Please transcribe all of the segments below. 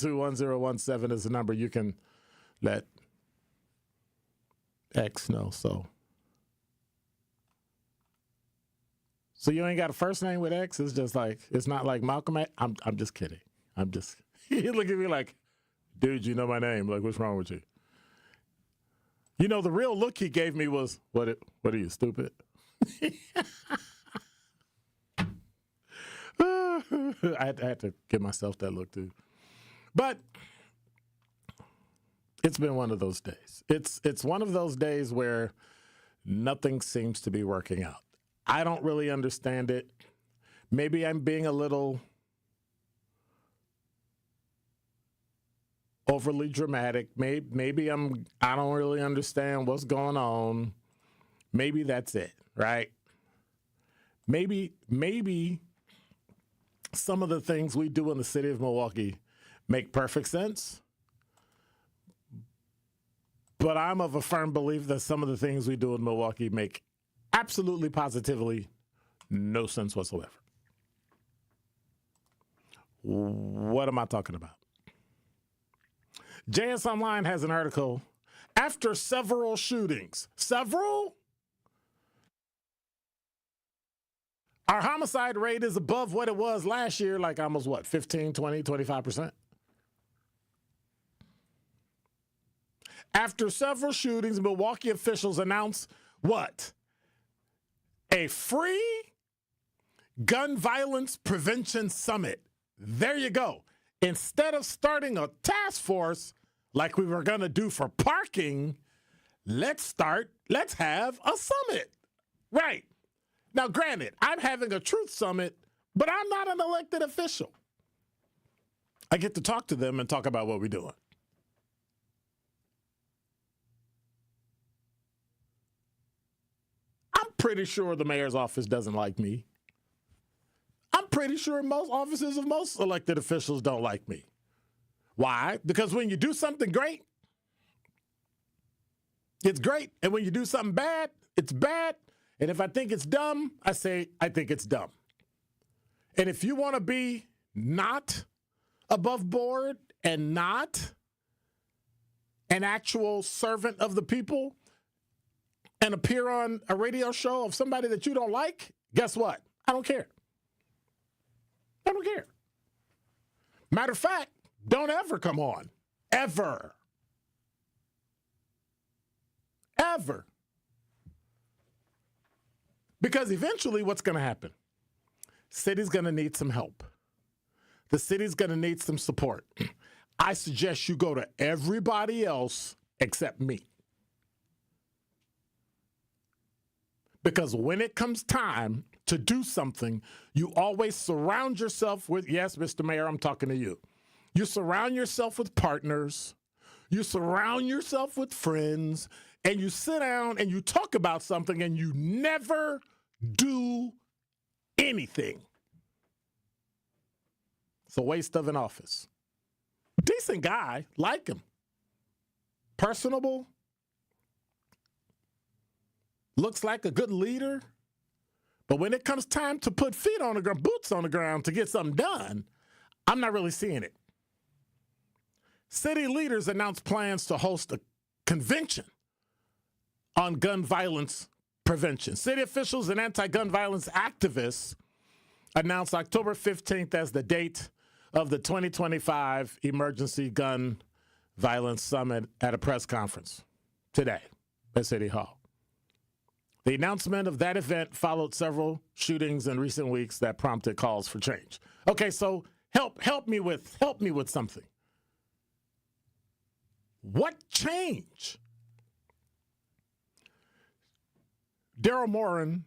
612-1017 is the number. You can let X know. So you ain't got a first name with X? It's just like, it's not like Malcolm X? I'm just kidding. You look at me like, dude, you know my name. Like, what's wrong with you? You know, the real look he gave me was, what are you, stupid? I had to give myself that look, too. But it's been one of those days. It's one of those days where nothing seems to be working out. I don't really understand it. Maybe I'm being a little overly dramatic. Maybe I don't really understand what's going on. Maybe that's it, right? Maybe some of the things we do in the city of Milwaukee make perfect sense. But I'm of a firm belief that some of the things we do in Milwaukee make absolutely, positively no sense whatsoever. What am I talking about? JS Online has an article. After several shootings, our homicide rate is above what it was last year, like almost 15, 20, 25%. After several shootings, Milwaukee officials announced what? A free gun violence prevention summit. There you go. Instead of starting a task force like we were going to do for parking, let's have a summit. Right. Now, granted, I'm having a truth summit, but I'm not an elected official. I get to talk to them and talk about what we're doing. I'm pretty sure the mayor's office doesn't like me. I'm pretty sure most offices of most elected officials don't like me. Why? Because when you do something great, it's great. And when you do something bad, it's bad. And if I think it's dumb, I say, I think it's dumb. And if you want to be not above board and not an actual servant of the people and appear on a radio show of somebody that you don't like, guess what? I don't care. I don't care. Matter of fact, don't ever come on. Ever. Ever. Because eventually what's going to happen? City's going to need some help. The city's going to need some support. I suggest you go to everybody else except me. Because when it comes time to do something, you always surround yourself with, yes, Mr. Mayor, I'm talking to you. You surround yourself with partners. You surround yourself with friends. And you sit down and you talk about something and you never do anything. It's a waste of an office. Decent guy, like him. Personable. Looks like a good leader. But when it comes time to put feet on the ground, boots on the ground to get something done, I'm not really seeing it. City leaders announced plans to host a convention on gun violence prevention. City officials and anti-gun violence activists announced October 15th as the date of the 2025 Emergency Gun Violence Summit at a press conference today at City Hall. The announcement of that event followed several shootings in recent weeks that prompted calls for change. Okay, so help me with something. What change? Daryl Moran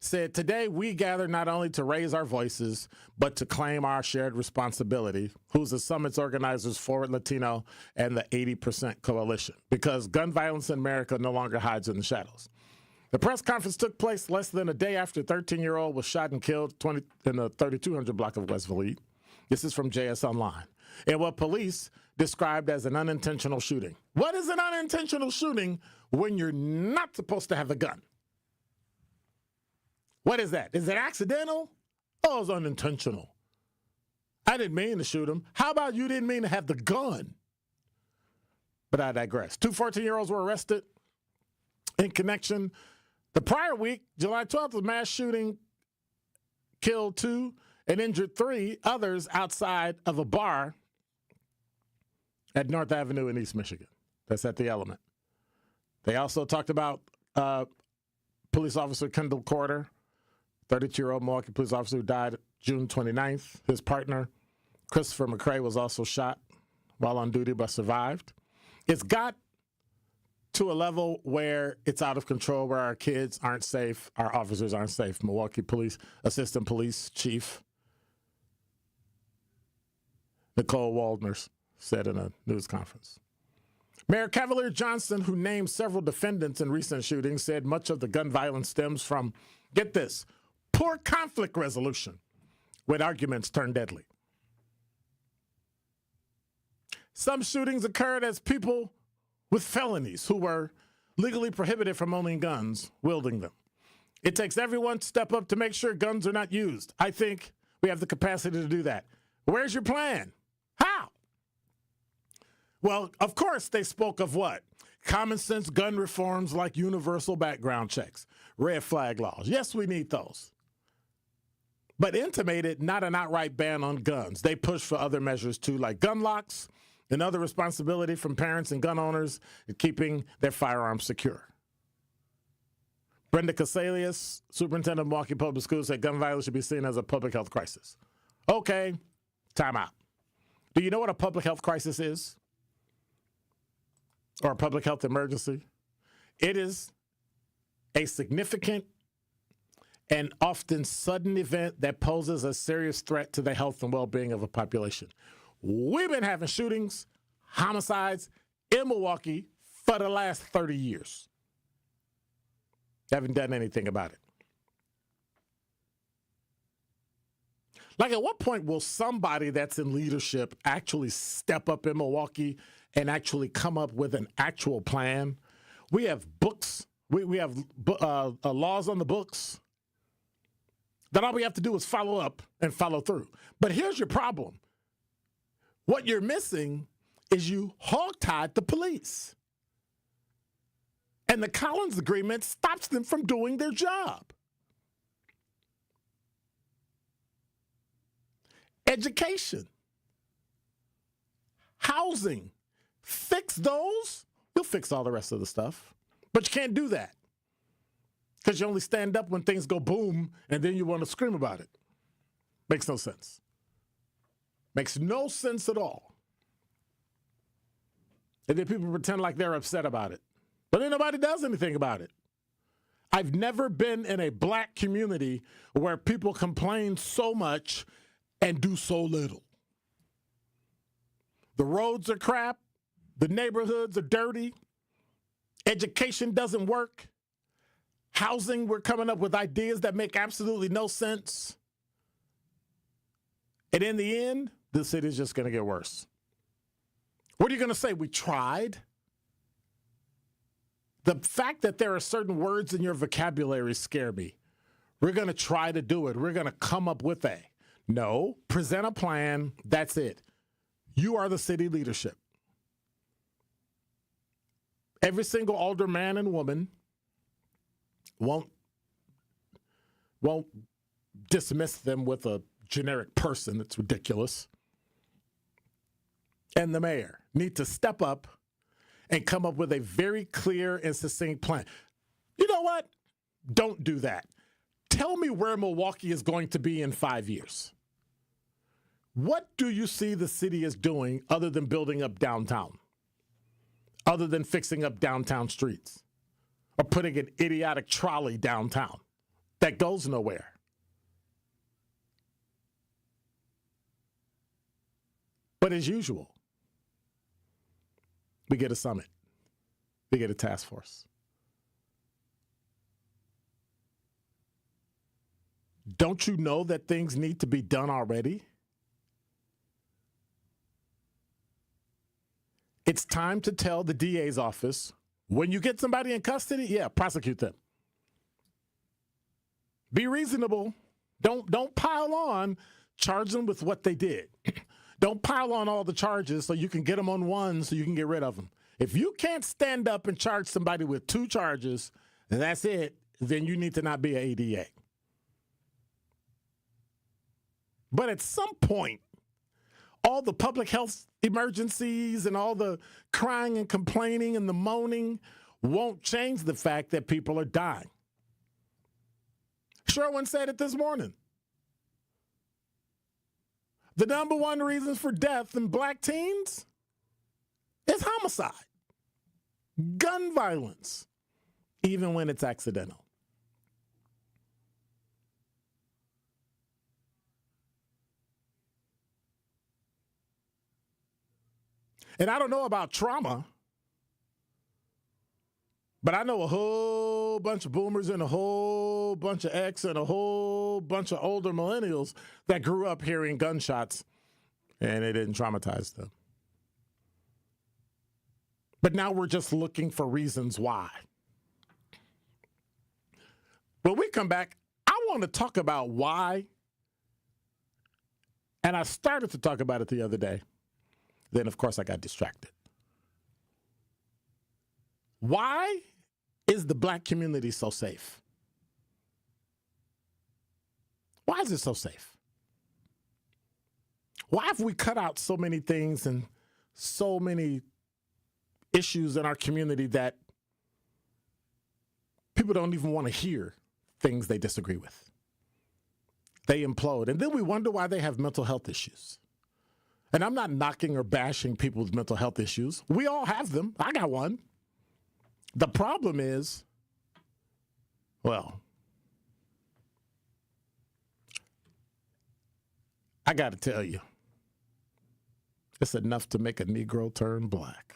said, today we gather not only to raise our voices, but to claim our shared responsibility, who's the summit's organizers, Forward Latino, and the 80% Coalition, because gun violence in America no longer hides in the shadows. The press conference took place less than a day after a 13-year-old was shot and killed in the 3200 block of West Valley. This is from JS Online. And what police described as an unintentional shooting. What is an unintentional shooting when you're not supposed to have a gun? What is that? Is it accidental? Oh, it's unintentional. I didn't mean to shoot him. How about you didn't mean to have the gun? But I digress. 2 14-year-olds were arrested in connection. The prior week, July 12th, a mass shooting killed 2 and injured 3 others outside of a bar at North Avenue in East Michigan. That's at the Element. They also talked about police officer Kendall Corder, 32-year-old Milwaukee police officer who died June 29th. His partner, Christopher McCray, was also shot while on duty but survived. It's got to a level where it's out of control, where our kids aren't safe, our officers aren't safe. Milwaukee Police Assistant Police Chief Nicole Waldner said in a news conference. Mayor Cavalier Johnson, who named several defendants in recent shootings, said much of the gun violence stems from, get this, poor conflict resolution when arguments turn deadly. Some shootings occurred as people with felonies who were legally prohibited from owning guns, wielding them. It takes everyone to step up to make sure guns are not used. I think we have the capacity to do that. Where's your plan? How? Well, of course, they spoke of what? Common sense gun reforms like universal background checks, red flag laws. Yes, we need those. But intimated not an outright ban on guns. They pushed for other measures too, like gun locks and other responsibility from parents and gun owners in keeping their firearms secure. Brenda Casalius, superintendent of Milwaukee Public Schools, said gun violence should be seen as a public health crisis. Okay, time out. Do you know what a public health crisis is? Or a public health emergency? It is a significant and often sudden event that poses a serious threat to the health and well-being of a population. We've been having shootings, homicides in Milwaukee for the last 30 years. Haven't done anything about it. Like, at what point will somebody that's in leadership actually step up in Milwaukee and actually come up with an actual plan? We have books. We have laws on the books that all we have to do is follow up and follow through. But here's your problem. What you're missing is you hogtied the police. And the Collins Agreement stops them from doing their job. Education, housing, fix those, you'll fix all the rest of the stuff. But you can't do that because you only stand up when things go boom and then you want to scream about it. Makes no sense. Makes no sense at all. And then people pretend like they're upset about it. But then nobody does anything about it. I've never been in a black community where people complain so much and do so little. The roads are crap. The neighborhoods are dirty. Education doesn't work. Housing, we're coming up with ideas that make absolutely no sense. And in the end, the city's just going to get worse. What are you going to say? We tried? The fact that there are certain words in your vocabulary scare me. We're going to try to do it. We're going to come up with a. No, present a plan. That's it. You are the city leadership. Every single older man and woman won't dismiss them with a generic person. That's ridiculous. And the mayor need to step up and come up with a very clear and succinct plan. You know what? Don't do that. Tell me where Milwaukee is going to be in 5 years. What do you see the city is doing other than building up downtown? Other than fixing up downtown streets? Or putting an idiotic trolley downtown that goes nowhere? But as usual, we get a summit. We get a task force. Don't you know that things need to be done already? It's time to tell the DA's office, when you get somebody in custody, yeah, prosecute them. Be reasonable. Don't pile on charge them with what they did. Don't pile on all the charges so you can get them on one so you can get rid of them. If you can't stand up and charge somebody with 2 charges, and that's it, then you need to not be an ADA. But at some point, all the public health emergencies and all the crying and complaining and the moaning won't change the fact that people are dying. Sherwin said it this morning. The number one reason for death in black teens is homicide, gun violence, even when it's accidental. And I don't know about trauma, but I know a whole bunch of boomers and a whole bunch of X and a whole bunch of older millennials that grew up hearing gunshots and it didn't traumatize them. But now we're just looking for reasons why. When we come back, I want to talk about why, and I started to talk about it the other day. Then, of course, I got distracted. Why is the black community so safe? Why is it so safe? Why have we cut out so many things and so many issues in our community that people don't even want to hear things they disagree with? They implode. And then we wonder why they have mental health issues. And I'm not knocking or bashing people with mental health issues. We all have them. I got one. The problem is, well, I got to tell you, it's enough to make a Negro turn black.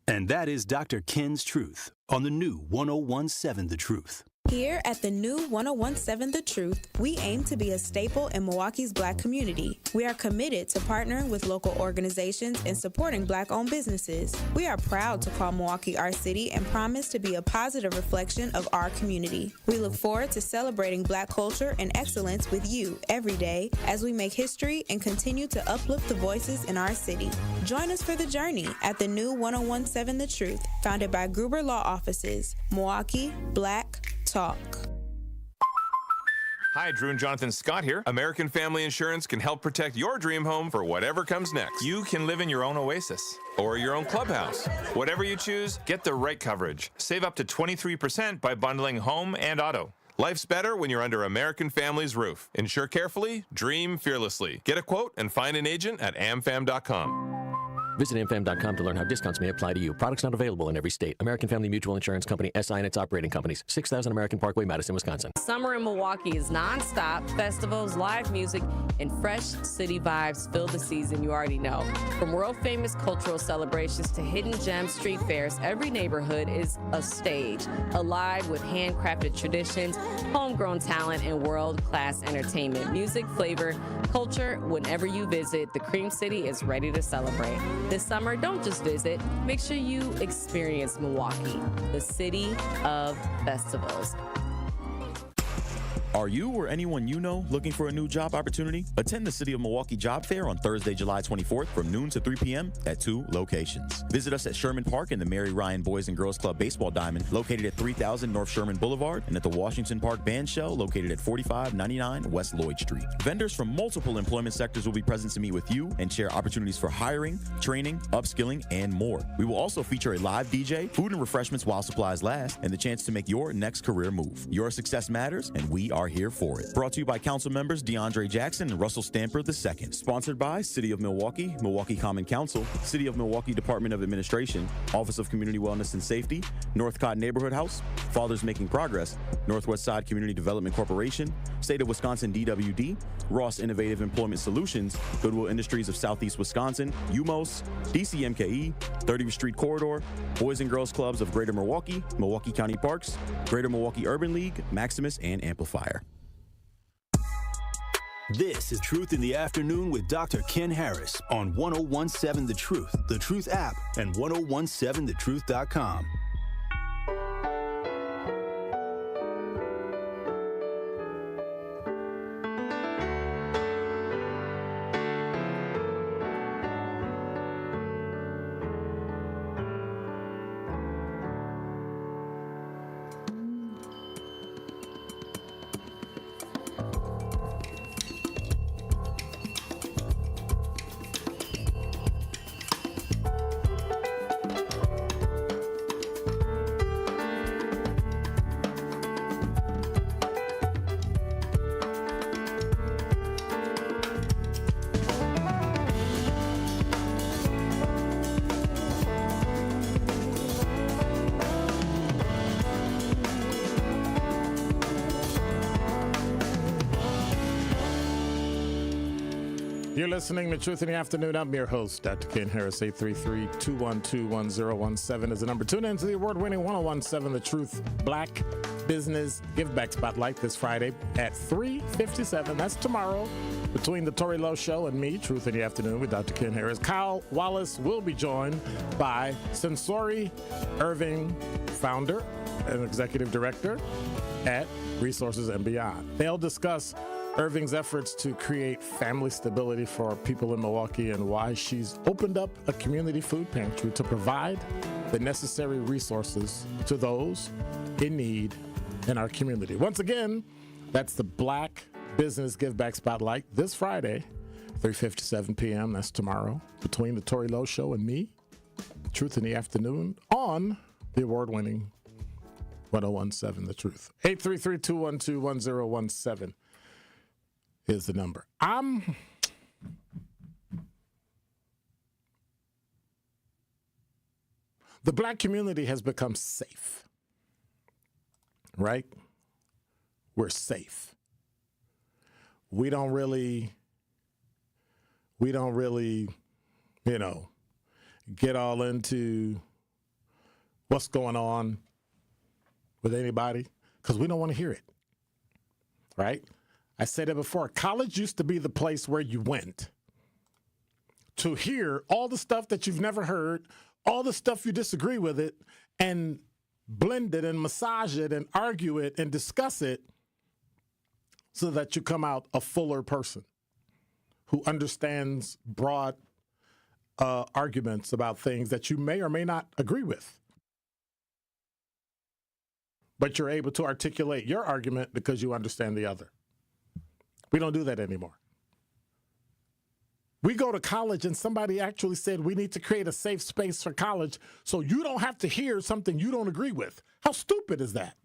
And that is Dr. Ken's Truth on the new 1017 The Truth. Here at the new 1017 The Truth, we aim to be a staple in Milwaukee's black community. We are committed to partnering with local organizations and supporting black-owned businesses. We are proud to call Milwaukee our city and promise to be a positive reflection of our community. We look forward to celebrating black culture and excellence with you every day as we make history and continue to uplift the voices in our city. Join us for the journey at the new 1017 The Truth, founded by Gruber Law Offices. Milwaukee, Black Talk. Hi, Drew and Jonathan Scott here. American Family Insurance can help protect your dream home for whatever comes next. You can live in your own oasis or your own clubhouse. Whatever you choose, get the right coverage. Save up to 23% by bundling home and auto. Life's better when you're under American Family's roof. Insure carefully, dream fearlessly. Get a quote and find an agent at amfam.com. Visit amfam.com to learn how discounts may apply to you. Products not available in every state. American Family Mutual Insurance Company, SI and its operating companies. 6000 American Parkway, Madison, Wisconsin. Summer in Milwaukee is nonstop. Festivals, live music, and fresh city vibes fill the season you already know. From world-famous cultural celebrations to hidden gem street fairs, every neighborhood is a stage, alive with handcrafted traditions, homegrown talent, and world-class entertainment. Music, flavor, culture, whenever you visit, the Cream City is ready to celebrate. This summer, don't just visit. Make sure you experience Milwaukee, the city of festivals. Are you or anyone you know looking for a new job opportunity? Attend the City of Milwaukee Job Fair on Thursday, July 24th from noon to 3 p.m. at 2 locations. Visit us at Sherman Park in the Mary Ryan Boys and Girls Club Baseball Diamond, located at 3000 North Sherman Boulevard, and at the Washington Park Band Shell, located at 4599 West Lloyd Street. Vendors from multiple employment sectors will be present to meet with you and share opportunities for hiring, training, upskilling, and more. We will also feature a live DJ, food and refreshments while supplies last, and the chance to make your next career move. Your success matters, and we are here for it. Brought to you by council members DeAndre Jackson and Russell Stamper II. Sponsored by City of Milwaukee, Milwaukee Common Council, City of Milwaukee Department of Administration, Office of Community Wellness and Safety, Northcott Neighborhood House, Fathers Making Progress, Northwest Side Community Development Corporation, State of Wisconsin DWD, Ross Innovative Employment Solutions, Goodwill Industries of Southeast Wisconsin, UMOS, DCMKE, 30th Street Corridor, Boys and Girls Clubs of Greater Milwaukee, Milwaukee County Parks, Greater Milwaukee Urban League, Maximus, and Amplifier. This is Truth in the Afternoon with Dr. Ken Harris on 1017 The Truth, The Truth app, and 1017thetruth.com. You're listening to Truth in the Afternoon. I'm your host, Dr. Ken Harris. 833-212-1017 is the number. Tune in to the award-winning 1017 The Truth Black Business Give Back Spotlight this Friday at 3:57. That's tomorrow, between the Tory Lowe Show and me, Truth in the Afternoon with Dr. Ken Harris. Kyle Wallace will be joined by Sensory Irving, founder and executive director at Resources and Beyond. They'll discuss Irving's efforts to create family stability for people in Milwaukee and why she's opened up a community food pantry to provide the necessary resources to those in need in our community. Once again, that's the Black Business Give Back Spotlight this Friday, 3:57 p.m. That's tomorrow, between the Tory Lowe Show and me, Truth in the Afternoon, on the award-winning 1017 The Truth. 833-212-1017. Is the number. The black community has become safe, right? We're safe. We don't really, get all into what's going on with anybody because we don't want to hear it, right? I said it before. College used to be the place where you went to hear all the stuff that you've never heard, all the stuff you disagree with it, and blend it and massage it and argue it and discuss it so that you come out a fuller person who understands broad arguments about things that you may or may not agree with. But you're able to articulate your argument because you understand the other. We don't do that anymore. We go to college and somebody actually said we need to create a safe space for college so you don't have to hear something you don't agree with. How stupid is that?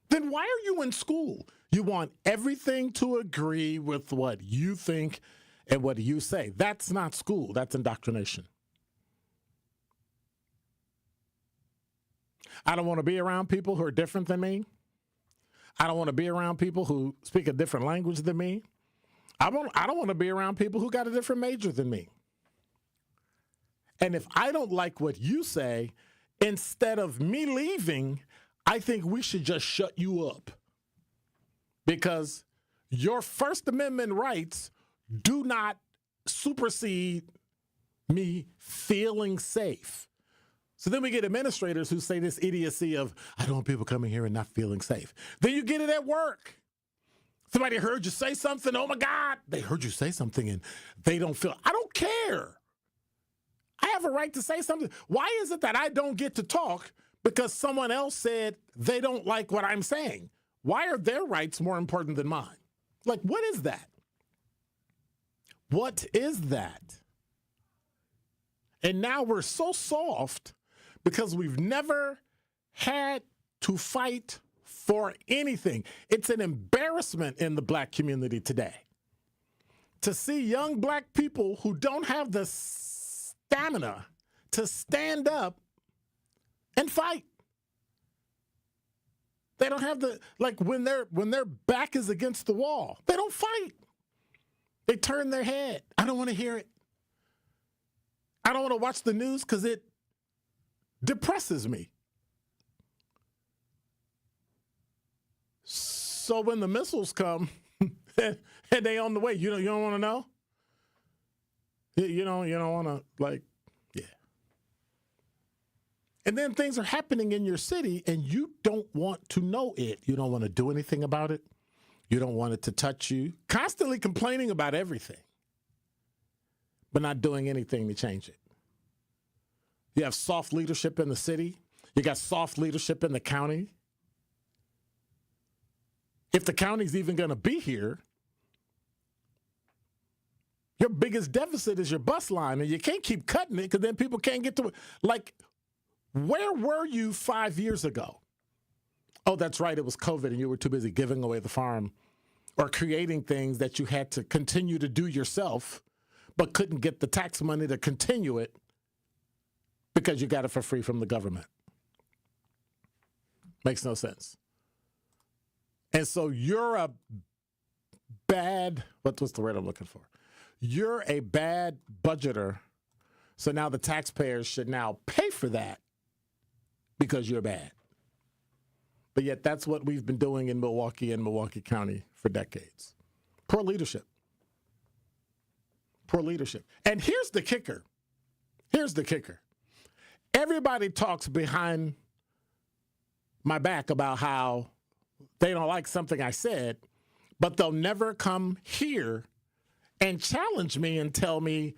Then why are you in school? You want everything to agree with what you think and what you say. That's not school. That's indoctrination. I don't want to be around people who are different than me. I don't want to be around people who speak a different language than me. I don't want to be around people who got a different major than me. And if I don't like what you say, instead of me leaving, I think we should just shut you up. Because your First Amendment rights do not supersede me feeling safe. So then we get administrators who say this idiocy of, I don't want people coming here and not feeling safe. Then you get it at work. Somebody heard you say something. Oh, my God. They heard you say something and they don't feel. I don't care. I have a right to say something. Why is it that I don't get to talk because someone else said they don't like what I'm saying? Why are their rights more important than mine? Like, what is that? What is that? And now we're so soft because we've never had to fight for anything. It's an embarrassment in the black community today to see young black people who don't have the stamina to stand up and fight. They don't have the, like when their back is against the wall, they don't fight. They turn their head. I don't want to hear it. I don't want to watch the news because it depresses me. So when the missiles come and they on the way, you don't want to know? You don't want to, like, yeah. And then things are happening in your city and you don't want to know it. You don't want to do anything about it. You don't want it to touch you. Constantly complaining about everything, but not doing anything to change it. You have soft leadership in the city. You got soft leadership in the county. If the county's even going to be here, your biggest deficit is your bus line, and you can't keep cutting it because then people can't get to it. Like, where were you 5 years ago? Oh, that's right, it was COVID, and you were too busy giving away the farm or creating things that you had to continue to do yourself but couldn't get the tax money to continue it because you got it for free from the government. Makes no sense. And so you're a bad, what's the word I'm looking for? you're a bad budgeter, so now the taxpayers should now pay for that because you're bad. But yet that's what we've been doing in Milwaukee and Milwaukee County for decades. Poor leadership. Poor leadership. And here's the kicker. Here's the kicker. Everybody talks behind my back about how they don't like something I said, but they'll never come here and challenge me and tell me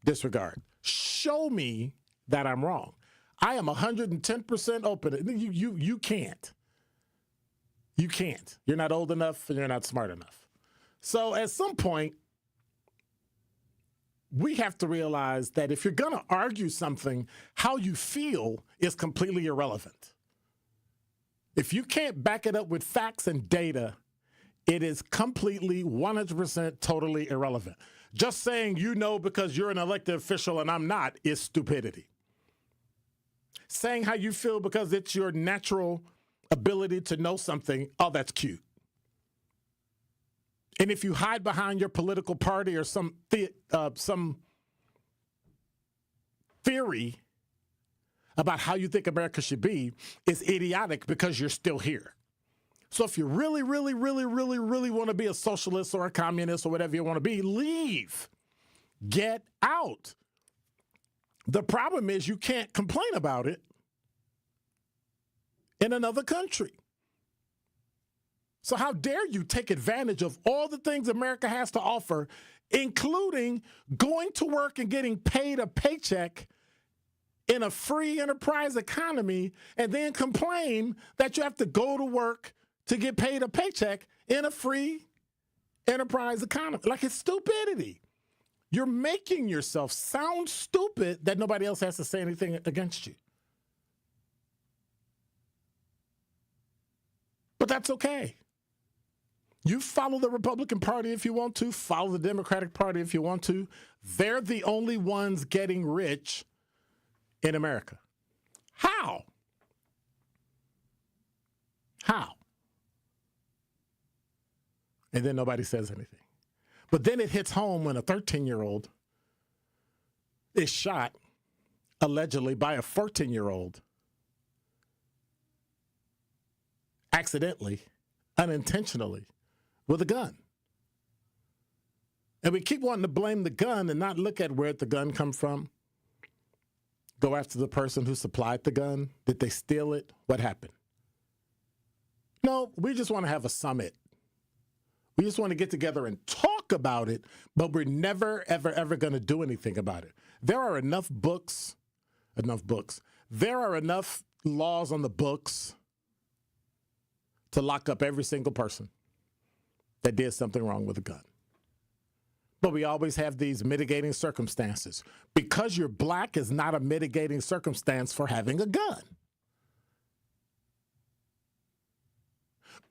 disregard. Show me that I'm wrong. I am 110% open. You can't. You can't. You're not old enough and you're not smart enough. So at some point, we have to realize that if you're going to argue something, how you feel is completely irrelevant. If you can't back it up with facts and data, it is completely 100% totally irrelevant. Just saying you know because you're an elected official and I'm not is stupidity. Saying how you feel because it's your natural ability to know something, oh, that's cute. And if you hide behind your political party or some theory about how you think America should be, it's idiotic because you're still here. So if you really, really, really, really, really want to be a socialist or a communist or whatever you want to be, leave. Get out. The problem is you can't complain about it in another country. So how dare you take advantage of all the things America has to offer, including going to work and getting paid a paycheck in a free enterprise economy, and then complain that you have to go to work to get paid a paycheck in a free enterprise economy. Like, it's stupidity. You're making yourself sound stupid that nobody else has to say anything against you. But that's okay. You follow the Republican Party if you want to, follow the Democratic Party if you want to. They're the only ones getting rich in America. How? How? And then nobody says anything. But then it hits home when a 13-year-old is shot, allegedly, by a 14-year-old, accidentally, unintentionally, with a gun. And we keep wanting to blame the gun and not look at where the gun come from. Go after the person who supplied the gun. Did they steal it? What happened? No, we just want to have a summit. We just want to get together and talk about it, but we're never, ever, ever going to do anything about it. There are enough books. There are enough laws on the books to lock up every single person that did something wrong with a gun. But we always have these mitigating circumstances. Because you're black is not a mitigating circumstance for having a gun.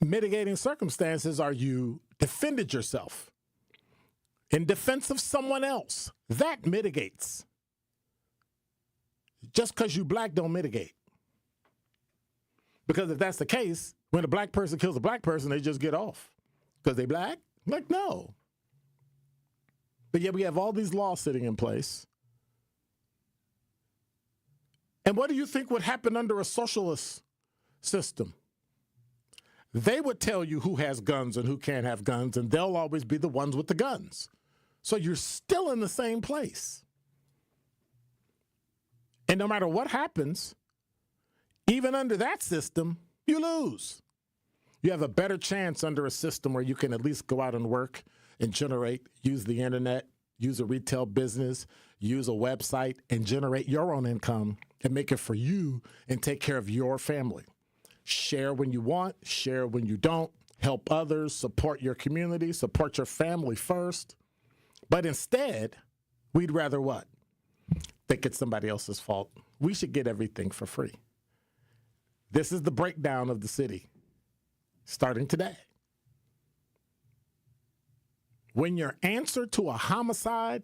Mitigating circumstances are you defended yourself in defense of someone else. That mitigates. Just because you black don't mitigate. Because if that's the case, when a black person kills a black person, they just get off. Because they black? Like, no. But yet we have all these laws sitting in place. And what do you think would happen under a socialist system? They would tell you who has guns and who can't have guns, and they'll always be the ones with the guns. So you're still in the same place. And no matter what happens, even under that system, you lose. You have a better chance under a system where you can at least go out and work and generate, use the internet, use a retail business, use a website, and generate your own income and make it for you and take care of your family. Share when you want, share when you don't, help others, support your community, support your family first. But instead, we'd rather what? Think it's somebody else's fault. We should get everything for free. This is the breakdown of the city, starting today. When your answer to a homicide,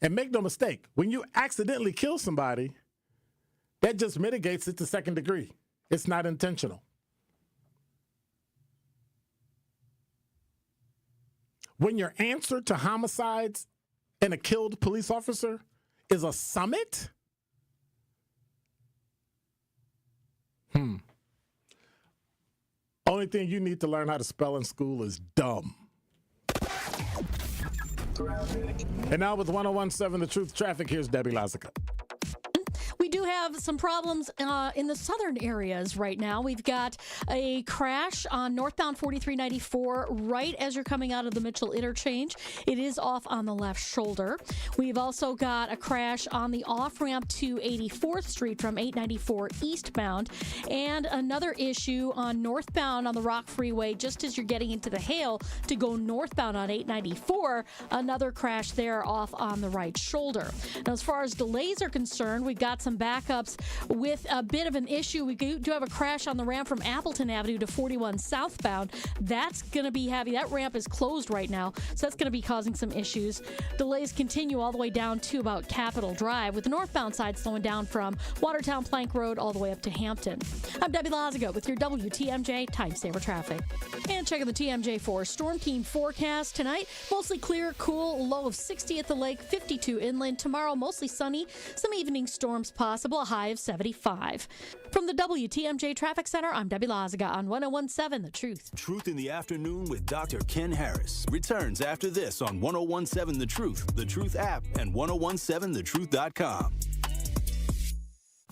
and make no mistake, when you accidentally kill somebody, that just mitigates it to second degree. It's not intentional. when your answer to homicides and a killed police officer is a summit? Only thing you need to learn how to spell in school is dumb. And now with 101.7 The Truth Traffic, here's Debbie Lazica. We do have some problems in the southern areas right now. We've got a crash on northbound 4394 right as you're coming out of the Mitchell interchange. It is off on the left shoulder. We've also got a crash on the off-ramp to 84th Street from 894 eastbound, and another issue on northbound on the Rock Freeway just as you're getting into the Hale to go northbound on 894. Another crash there off on the right shoulder. Now, as far as delays are concerned, we've got some backups with a bit of an issue. We do have a crash on the ramp from Appleton Avenue to 41 southbound. That's going to be heavy. That ramp is closed right now, so that's going to be causing some issues. Delays continue all the way down to about Capitol Drive, with the northbound side slowing down from Watertown Plank Road all the way up to Hampton. I'm Debbie Lazica with your WTMJ Time Saver Traffic. And checking the TMJ4 Storm Team forecast tonight. Mostly clear, cool, low of 60 at the lake, 52 inland. Tomorrow, mostly sunny, some evening storms possible, a high of 75. From the WTMJ Traffic Center, I'm Debbie Lazica on 101.7 The Truth. Truth in the Afternoon with Dr. Ken Harris returns after this on 101.7 The Truth app, and 101.7thetruth.com.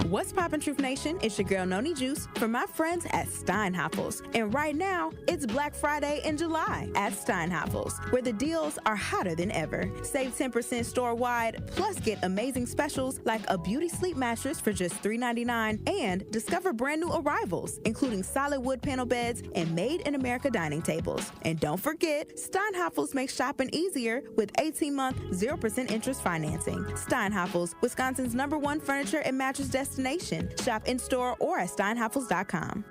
What's poppin', Truth Nation? It's your girl Noni Juice from my friends at Steinhafels. And right now, it's Black Friday in July at Steinhafels, where the deals are hotter than ever. Save 10% store-wide, plus get amazing specials like a beauty sleep mattress for just $3.99, and discover brand new arrivals, including solid wood panel beds and made-in-America dining tables. And don't forget, Steinhafels makes shopping easier with 18-month, 0% interest financing. Steinhafels, Wisconsin's #1 furniture and mattress destination. Shop in-store or at steinhafels.com.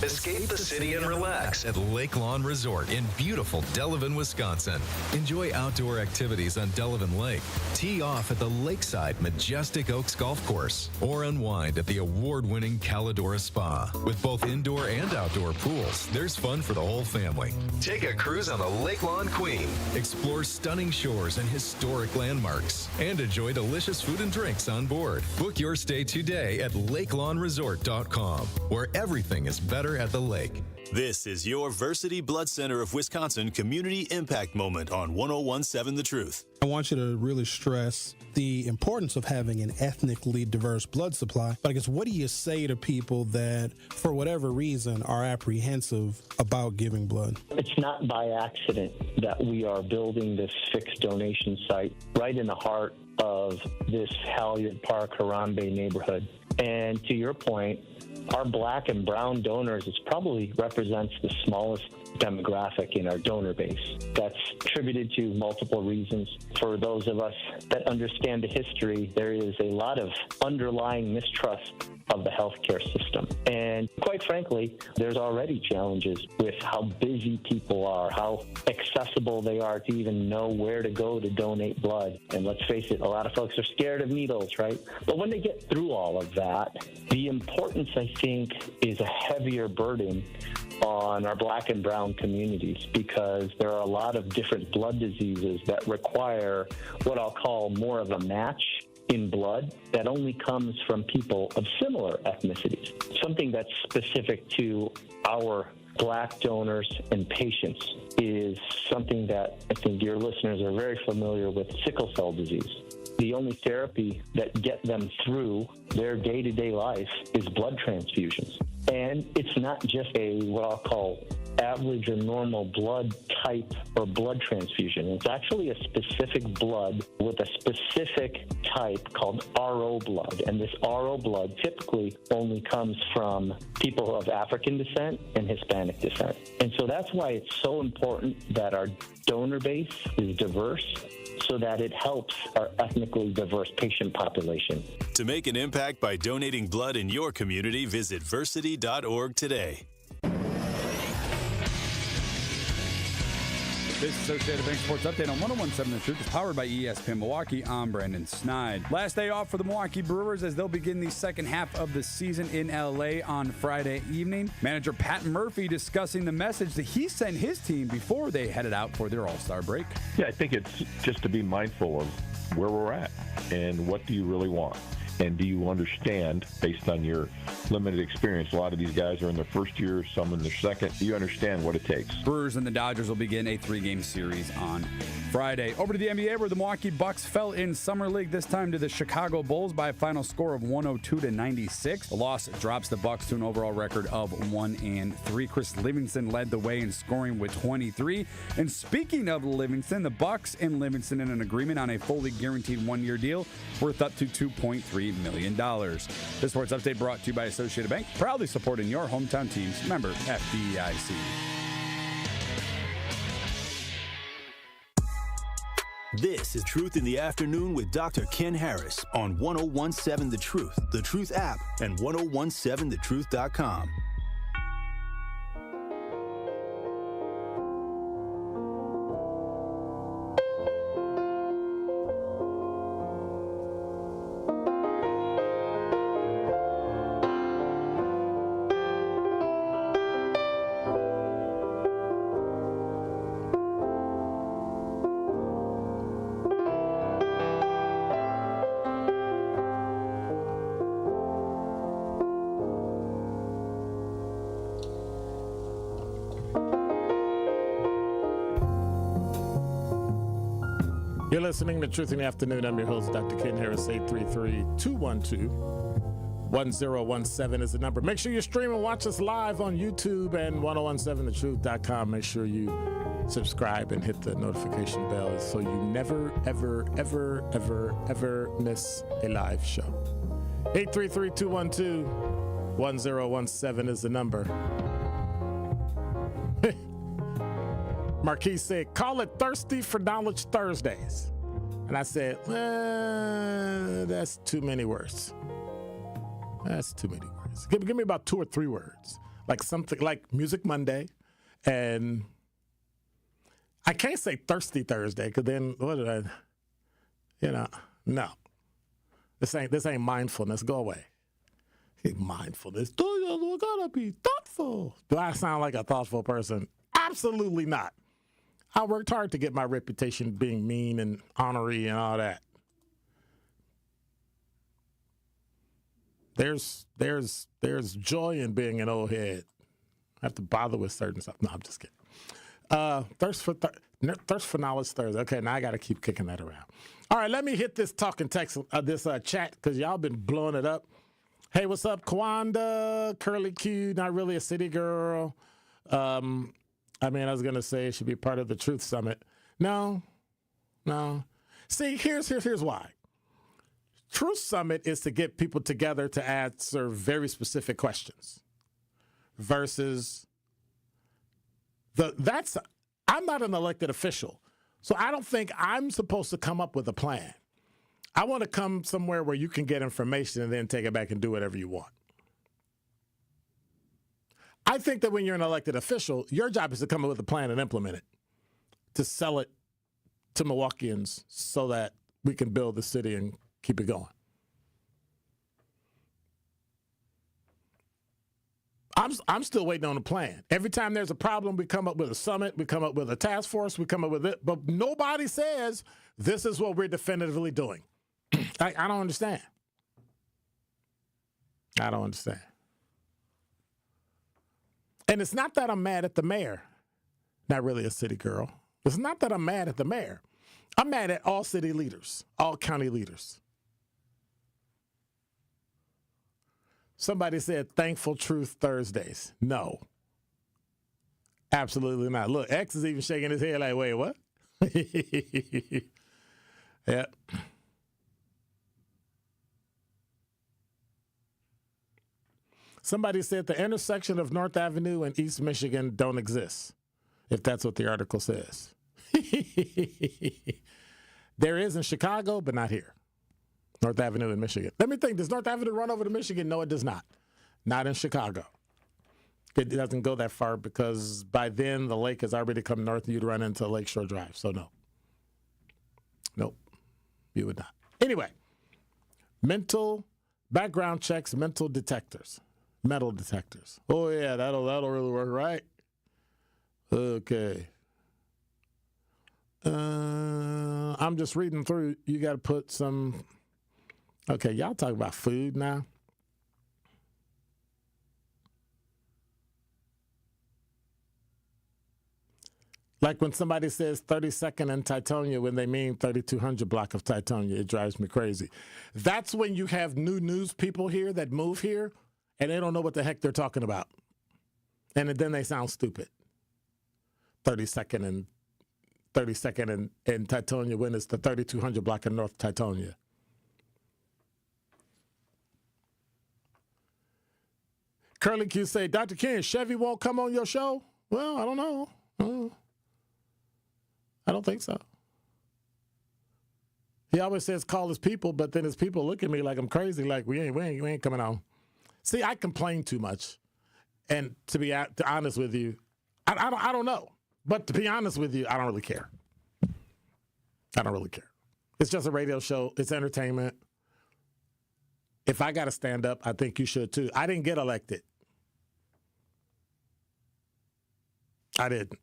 Escape the city and relax at Lake Lawn Resort in beautiful Delavan, Wisconsin. Enjoy outdoor activities on Delavan Lake. Tee off at the lakeside Majestic Oaks Golf Course, or unwind at the award-winning Calidora Spa. With both indoor and outdoor pools, there's fun for the whole family. Take a cruise on the Lake Lawn Queen. Explore stunning shores and historic landmarks, and enjoy delicious food and drinks on board. Book your stay today at lakelawnresort.com, where everything is better at the lake. This is your Versity Blood Center of Wisconsin Community Impact Moment on 101.7 The Truth. I want you to really stress the importance of having an ethnically diverse blood supply. But I guess, what do you say to people that, for whatever reason, are apprehensive about giving blood? It's not by accident that we are building this fixed donation site right in the heart of this Halyard Park, Harambe neighborhood. And to your point, our black and brown donors probably represents the smallest demographic in our donor base. That's attributed to multiple reasons. For those of us that understand the history, there is a lot of underlying mistrust of the healthcare system. And quite frankly, there's already challenges with how busy people are, how accessible they are to even know where to go to donate blood. And let's face it, a lot of folks are scared of needles, right? But when they get through all of that, the importance, I think, is a heavier burden on our black and brown communities, because there are a lot of different blood diseases that require what I'll call more of a match in blood that only comes from people of similar ethnicities. Something that's specific to our black donors and patients is something that I think your listeners are very familiar with: sickle cell disease. The only therapy that get them through their day-to-day life is blood transfusions. And it's not just a what I'll call average or normal blood type or blood transfusion. It's actually a specific blood with a specific type called RO blood. And this RO blood typically only comes from people of African descent and Hispanic descent. And so that's why it's so important that our donor base is diverse, so that it helps our ethnically diverse patient population. To make an impact by donating blood in your community, visit versity.org today. This Associated Bank Sports Update on 101.7 The Truth is powered by ESPN Milwaukee. I'm Brandon Snide. Last day off for the Milwaukee Brewers as they'll begin the second half of the season in L.A. on Friday evening. Manager Pat Murphy discussing the message that he sent his team before they headed out for their All-Star break. Yeah, I think it's just to be mindful of where we're at and what do you really want. And do you understand, based on your limited experience, a lot of these guys are in their first year, some in their second. Do you understand what it takes? Brewers and the Dodgers will begin a 3-game series on Friday. Over to the NBA, where the Milwaukee Bucks fell in Summer League, this time to the Chicago Bulls by a final score of 102-96. The loss drops the Bucks to an overall record of 1-3. Chris Livingston led the way in scoring with 23. And speaking of Livingston, the Bucks and Livingston in an agreement on a fully guaranteed 1-year deal worth up to $2.3 million. This sports update brought to you by Associated Bank, proudly supporting your hometown teams. Member FDIC. This is Truth in the Afternoon with Dr. Ken Harris on 101.7 The Truth app, and 101.7thetruth.com. You're listening to Truth in the Afternoon. I'm your host, Dr. Ken Harris. 833-212-1017 is the number. Make sure you stream and watch us live on YouTube and 1017thetruth.com. Make sure you subscribe and hit the notification bell so you never, ever, ever, ever, ever miss a live show. 833-212-1017 is the number. Marquis said, call it Thirsty for Knowledge Thursdays. And I said, that's too many words. That's too many words. Give me about 2 or 3 words. Like something like Music Monday. And I can't say Thirsty Thursday because then what did I, no. This ain't mindfulness. Go away. Mindfulness. You gotta be thoughtful. Do I sound like a thoughtful person? Absolutely not. I worked hard to get my reputation being mean and honorary and all that. There's joy in being an old head. I have to bother with certain stuff. No, I'm just kidding. Thirst for Knowledge Thursday. Okay, now I got to keep kicking that around. All right, let me hit this talking text, this chat, because y'all been blowing it up. Hey, what's up, Kwanda? Curly Q, not really a city girl. I was going to say it should be part of the Truth Summit. No. See, here's why. Truth Summit is to get people together to answer very specific questions versus I'm not an elected official, so I don't think I'm supposed to come up with a plan. I want to come somewhere where you can get information and then take it back and do whatever you want. I think that when you're an elected official, your job is to come up with a plan and implement it, to sell it to Milwaukeeans so that we can build the city and keep it going. I'm still waiting on a plan. Every time there's a problem, we come up with a summit, we come up with a task force, we come up with it, but nobody says this is what we're definitively doing. I don't understand. I don't understand. And it's not that I'm mad at the mayor. Not really a city girl. It's not that I'm mad at the mayor. I'm mad at all city leaders, all county leaders. Somebody said Thankful Truth Thursdays. No. Absolutely not. Look, X is even shaking his head like, wait, what? Yep. Somebody said the intersection of North Avenue and East Michigan don't exist, if that's what the article says. There is in Chicago, but not here. North Avenue in Michigan. Let me think. Does North Avenue run over to Michigan? No, it does not. Not in Chicago. It doesn't go that far because by then the lake has already come north and you'd run into Lakeshore Drive. So no. Nope. You would not. Anyway, mental background checks, metal detectors. Oh yeah, that'll really work, right? Okay. I'm just reading through. You got to put some. Okay, y'all talk about food now. Like when somebody says 32nd and Titonia when they mean 3200 block of Titonia, it drives me crazy. That's when you have new news people here that move here and they don't know what the heck they're talking about. And then they sound stupid. 32nd and Titonia when it's the 3200 block of North Titonia. Curly Q say, Dr. Ken, Chevy won't come on your show? Well, I don't know. I don't think so. He always says call his people, but then his people look at me like I'm crazy, like we ain't coming on. See, I complain too much, and to be honest with you, I don't know. But to be honest with you, I don't really care. I don't really care. It's just a radio show. It's entertainment. If I got to stand up, I think you should too. I didn't get elected. I didn't.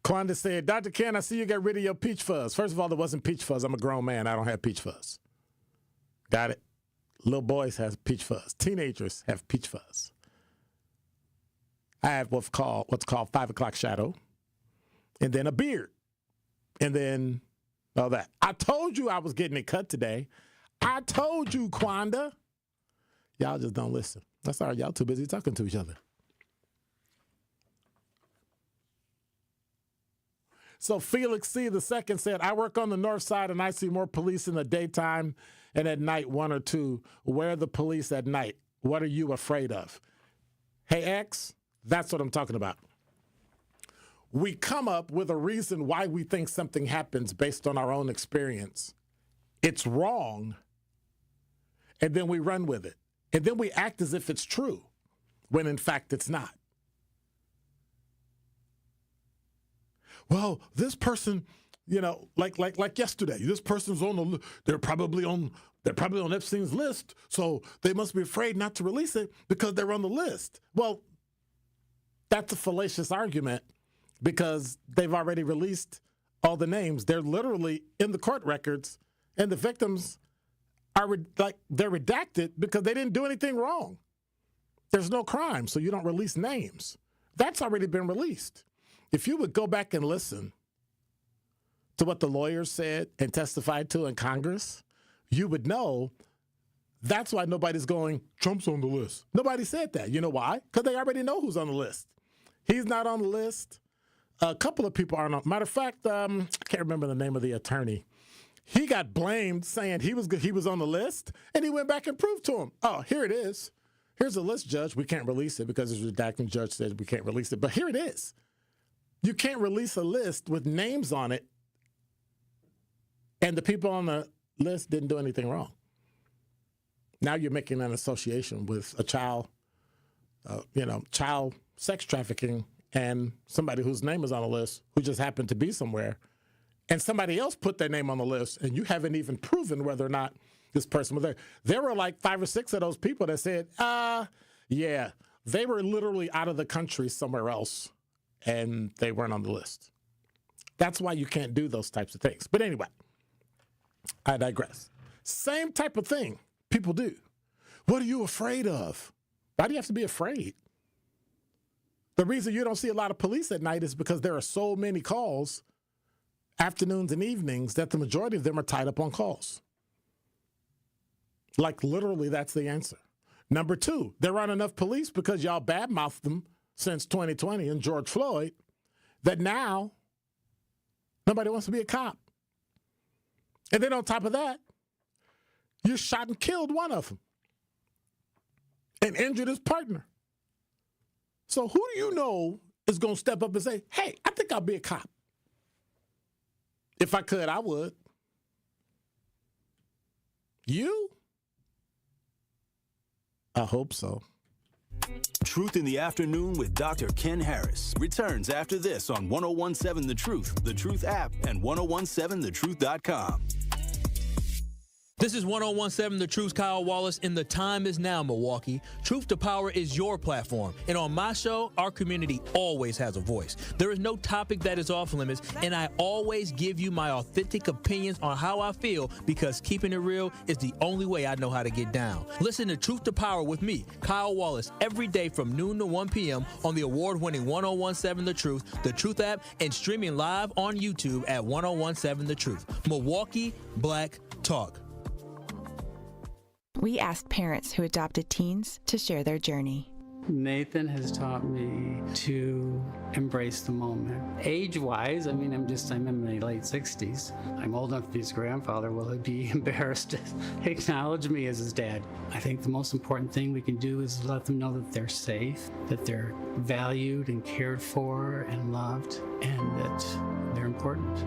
Quanda said, Dr. Ken, I see you got rid of your peach fuzz. First of all, there wasn't peach fuzz. I'm a grown man. I don't have peach fuzz. Got it? Little boys have peach fuzz. Teenagers have peach fuzz. I have what's called 5 o'clock shadow, and then a beard, and then all that. I told you I was getting it cut today. I told you, Quanda. Y'all just don't listen. That's all right. Y'all too busy talking to each other. So Felix C. II said, I work on the north side and I see more police in the daytime and at night, 1 or 2. Where are the police at night? What are you afraid of? Hey, X, that's what I'm talking about. We come up with a reason why we think something happens based on our own experience. It's wrong, and then we run with it. And then we act as if it's true, when in fact it's not. Well, this person, like yesterday, this person's they're probably on Epstein's list, so they must be afraid not to release it because they're on the list. Well, that's a fallacious argument because they've already released all the names. They're literally in the court records, and the victims are they're redacted because they didn't do anything wrong. There's no crime, so you don't release names. That's already been released. If you would go back and listen to what the lawyers said and testified to in Congress, you would know that's why nobody's going, Trump's on the list. Nobody said that. You know why? Because they already know who's on the list. He's not on the list. A couple of people aren't on. Matter of fact, I can't remember the name of the attorney. He got blamed saying he was on the list, and he went back and proved to him, oh, here it is. Here's the list, Judge. We can't release it because it's redacting. Judge said we can't release it, but here it is. You can't release a list with names on it, and the people on the list didn't do anything wrong. Now you're making an association with a child sex trafficking and somebody whose name is on the list who just happened to be somewhere, and somebody else put their name on the list, and you haven't even proven whether or not this person was there. There were like 5 or 6 of those people that said, yeah, they were literally out of the country somewhere else, and they weren't on the list. That's why you can't do those types of things. But anyway, I digress. Same type of thing people do. What are you afraid of? Why do you have to be afraid? The reason you don't see a lot of police at night is because there are so many calls, afternoons and evenings, that the majority of them are tied up on calls. Like literally, that's the answer. Number 2, there aren't enough police because y'all badmouthed them since 2020 and George Floyd, that now nobody wants to be a cop. And then on top of that, you shot and killed one of them and injured his partner. So who do you know is going to step up and say, hey, I think I'll be a cop? If I could, I would. You? I hope so. Truth in the Afternoon with Dr. Ken Harris returns after this on 1017 The Truth, The Truth app, and 1017thetruth.com. This is 1017 The Truth, Kyle Wallace, and the time is now, Milwaukee. Truth to Power is your platform, and on my show, our community always has a voice. There is no topic that is off limits, and I always give you my authentic opinions on how I feel, because keeping it real is the only way I know how to get down. Listen to Truth to Power with me, Kyle Wallace, every day from noon to 1 p.m. on the award-winning 1017 The Truth app, and streaming live on YouTube at 1017 The Truth. Milwaukee Black Talk. We asked parents who adopted teens to share their journey. Nathan has taught me to embrace the moment. Age-wise, I'm in my late 60s. I'm old enough to be his grandfather. Will he be embarrassed to acknowledge me as his dad? I think the most important thing we can do is let them know that they're safe, that they're valued and cared for and loved, and that they're important.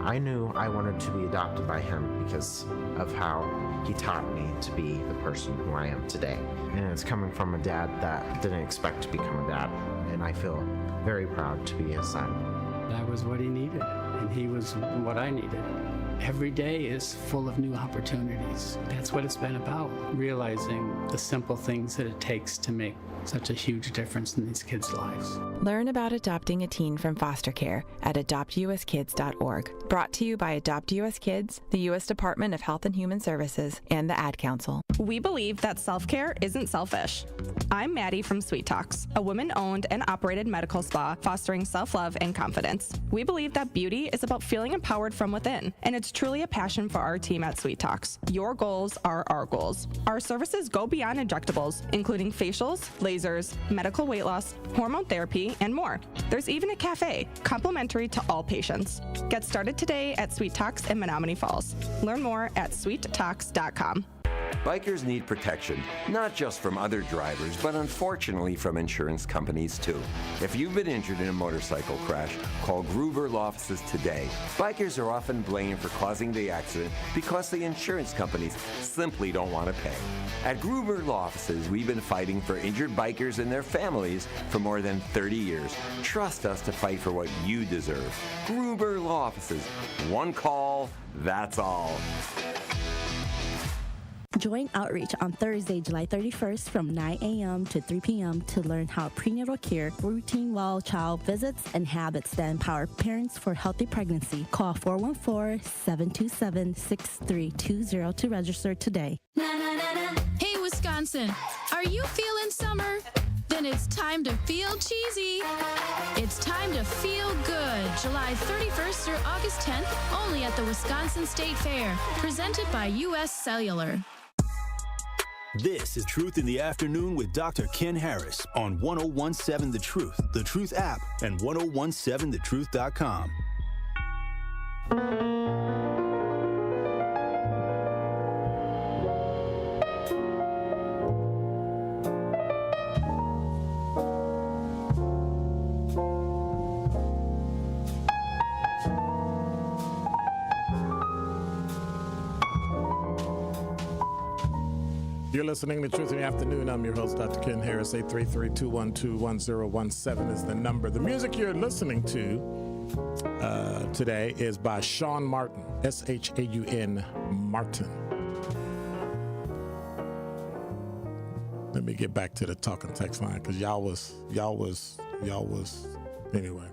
I knew I wanted to be adopted by him because of how he taught me to be the person who I am today. And it's coming from a dad that didn't expect to become a dad. And I feel very proud to be his son. That was what he needed, and he was what I needed. Every day is full of new opportunities. That's what it's been about, realizing the simple things that it takes to make such a huge difference in these kids' lives. Learn about adopting a teen from foster care at adoptuskids.org. Brought to you by Adopt US Kids, the U.S. Department of Health and Human Services, and the Ad Council. We believe that self-care isn't selfish. I'm Maddie from Sweet Talks, a women-owned and operated medical spa fostering self-love and confidence. We believe that beauty is about feeling empowered from within, and it's truly a passion for our team at Sweet Talks. Your goals are our goals. Our services go beyond injectables, including facials, lasers, medical weight loss, hormone therapy, and more. There's even a cafe, complimentary to all patients. Get started today at Sweet Talks in Menominee Falls. Learn more at sweettalks.com. Bikers need protection, not just from other drivers, but unfortunately from insurance companies too. If you've been injured in a motorcycle crash, call Gruber Law Offices today. Bikers are often blamed for causing the accident because the insurance companies simply don't want to pay. At Gruber Law Offices, we've been fighting for injured bikers and their families for more than 30 years. Trust us to fight for what you deserve. Gruber Law Offices. One call, that's all. Join Outreach on Thursday, July 31st from 9 a.m. to 3 p.m. to learn how prenatal care, routine well child visits, and habits that empower parents for healthy pregnancy. Call 414-727-6320 to register today. Hey, Wisconsin, are you feeling summer? Then it's time to feel cheesy. It's time to feel good. July 31st through August 10th, only at the Wisconsin State Fair. Presented by U.S. Cellular. This is Truth in the Afternoon with Dr. Ken Harris on 1017 The Truth, The Truth app, and 1017thetruth.com. You're listening to Truth in the Afternoon. I'm your host, Dr. Ken Harris. 833-212-1017 is the number. The music you're listening to today is by Sean Martin, S-H-A-U-N Martin. Let me get back to the talking text line because y'all was anyway.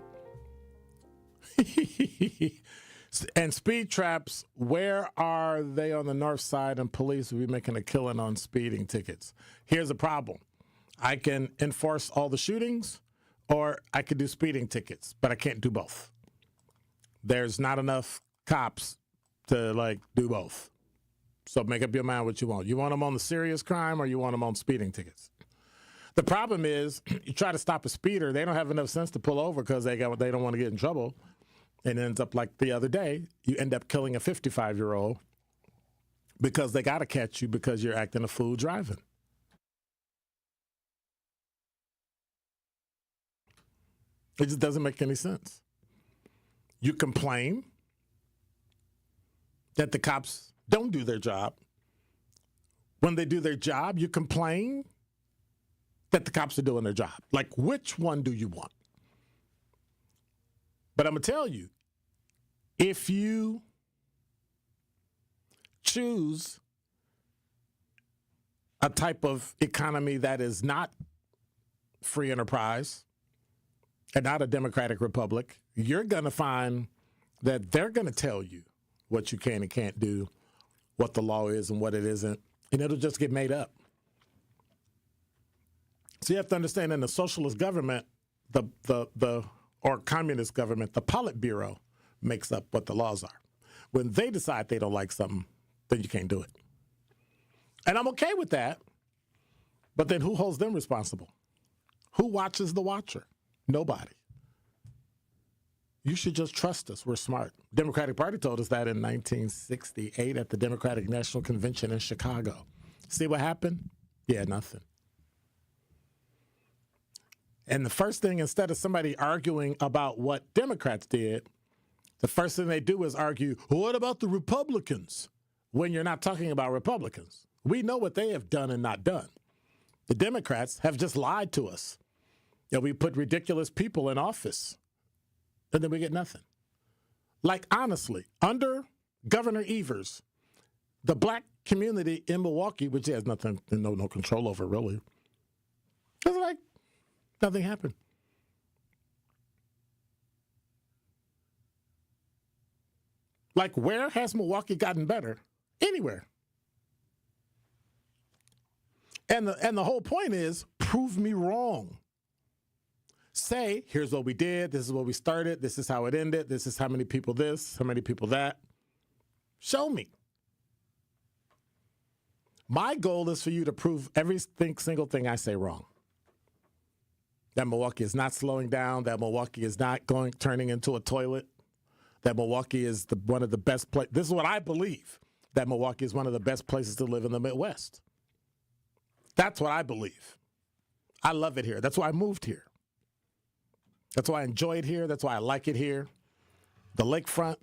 And speed traps, where are they on the north side? And police will be making a killing on speeding tickets. Here's the problem. I can enforce all the shootings or I could do speeding tickets, but I can't do both. There's not enough cops to do both. So make up your mind what you want. You want them on the serious crime or you want them on speeding tickets? The problem is you try to stop a speeder. They don't have enough sense to pull over because they don't want to get in trouble. And it ends up like the other day, you end up killing a 55-year-old because they got to catch you because you're acting a fool driving. It just doesn't make any sense. You complain that the cops don't do their job. When they do their job, you complain that the cops are doing their job. Like, which one do you want? But I'm going to tell you, if you choose a type of economy that is not free enterprise and not a democratic republic, you're going to find that they're going to tell you what you can and can't do, what the law is and what it isn't, and it'll just get made up. So you have to understand, in the socialist government, or communist government, the Politburo makes up what the laws are. When they decide they don't like something, then you can't do it. And I'm okay with that, but then who holds them responsible? Who watches the watcher? Nobody. You should just trust us. We're smart. Democratic Party told us that in 1968 at the Democratic National Convention in Chicago. See what happened? Yeah, nothing. And the first thing, instead of somebody arguing about what Democrats did, the first thing they do is argue, well, what about the Republicans? When you're not talking about Republicans. We know what they have done and not done. The Democrats have just lied to us. We put ridiculous people in office, and then we get nothing. Like, honestly, under Governor Evers, the black community in Milwaukee, which he has nothing, no control over, really, it's like nothing happened. Like, where has Milwaukee gotten better? Anywhere. And the whole point is, prove me wrong. Say, here's what we did, this is what we started, this is how it ended, this is how many people this, how many people that. Show me. My goal is for you to prove every single thing I say wrong. That Milwaukee is not slowing down, that Milwaukee is not turning into a toilet, that Milwaukee is one of the best places. This is what I believe, that Milwaukee is one of the best places to live in the Midwest. That's what I believe. I love it here. That's why I moved here. That's why I enjoy it here. That's why I like it here. The lakefront,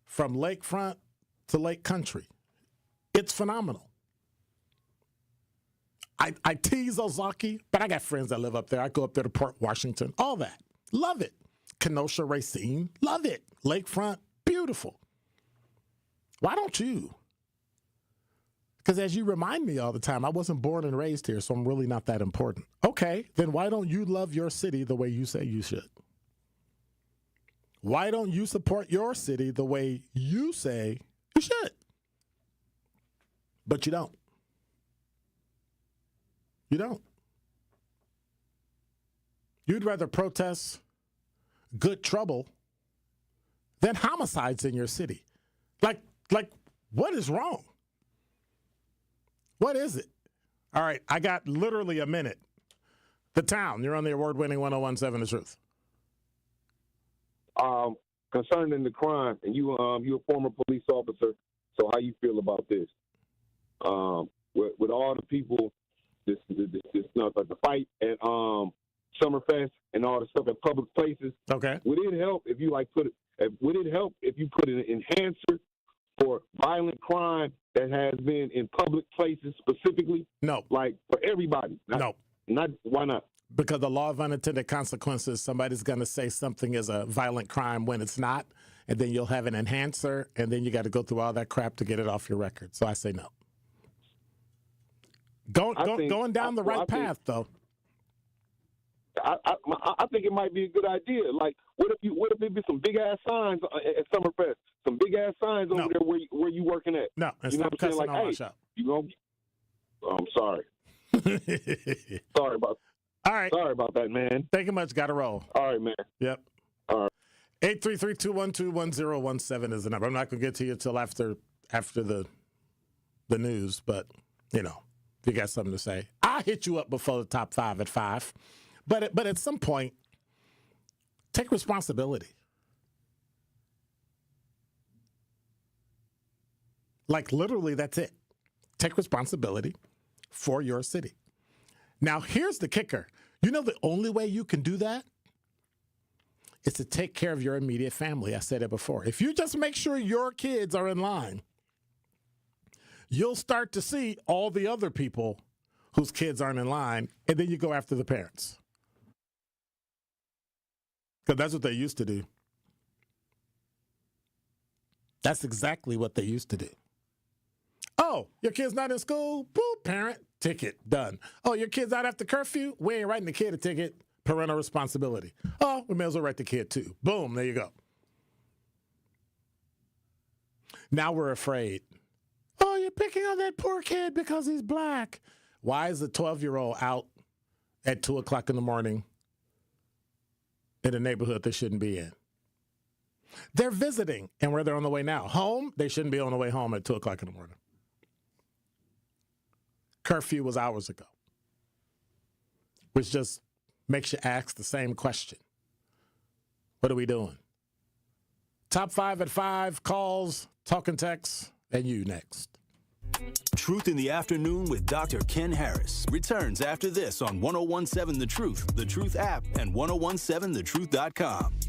from lakefront to lake country, it's phenomenal. I tease Ozaki, but I got friends that live up there. I go up there to Port Washington, all that. Love it. Kenosha, Racine, love it. Lakefront, beautiful. Why don't you? Because as you remind me all the time, I wasn't born and raised here, so I'm really not that important. Okay, then why don't you love your city the way you say you should? Why don't you support your city the way you say you should? But you don't. You don't. You'd rather protest good trouble than homicides in your city. Like, what is wrong? What is it? All right, I got literally a minute. The Town, you're on the award-winning 101.7 The Truth. Concerning the crime, and you're a former police officer, so how you feel about this? With all the people, this like the fight at Summerfest and all the stuff at public places. Okay. Would it help if you put an enhancer for violent crime that has been in public places specifically? No. Like for everybody? No. Why not? Because the law of unintended consequences, somebody's going to say something is a violent crime when it's not, and then you'll have an enhancer, and then you got to go through all that crap to get it off your record. So I say no. Going down the right path, though. I think it might be a good idea. Like, what if there be some big ass signs at Summerfest? Some big ass signs over there where you working at? No, and you know stop cussing like, on my shop. I'm sorry. Sorry about. All right. Sorry about that, man. Thank you much. Got to roll. All right, man. Yep. All right. 833-212-1017 is the number. I'm not going to get to you until after the news, but if you got something to say, I'll hit you up before the top 5 at 5. But at some point, take responsibility. Like, literally, that's it. Take responsibility for your city. Now, here's the kicker. The only way you can do that is to take care of your immediate family. I said it before. If you just make sure your kids are in line, you'll start to see all the other people whose kids aren't in line, and then you go after the parents. Because that's what they used to do. That's exactly what they used to do. Oh, your kid's not in school? Boop, parent, ticket, done. Oh, your kid's out after curfew? We ain't writing the kid a ticket. Parental responsibility. Oh, we may as well write the kid too. Boom, there you go. Now we're afraid. Oh, you're picking on that poor kid because he's black. Why is a 12-year-old out at 2 o'clock in the morning in a neighborhood they shouldn't be in? They're visiting, and where they're on the way now. Home, they shouldn't be on the way home at 2 o'clock in the morning. Curfew was hours ago, which just makes you ask the same question. What are we doing? Top 5 at 5, calls, talking texts, and you next. Truth in the Afternoon with Dr. Ken Harris returns after this on 1017 The Truth app, and 1017thetruth.com.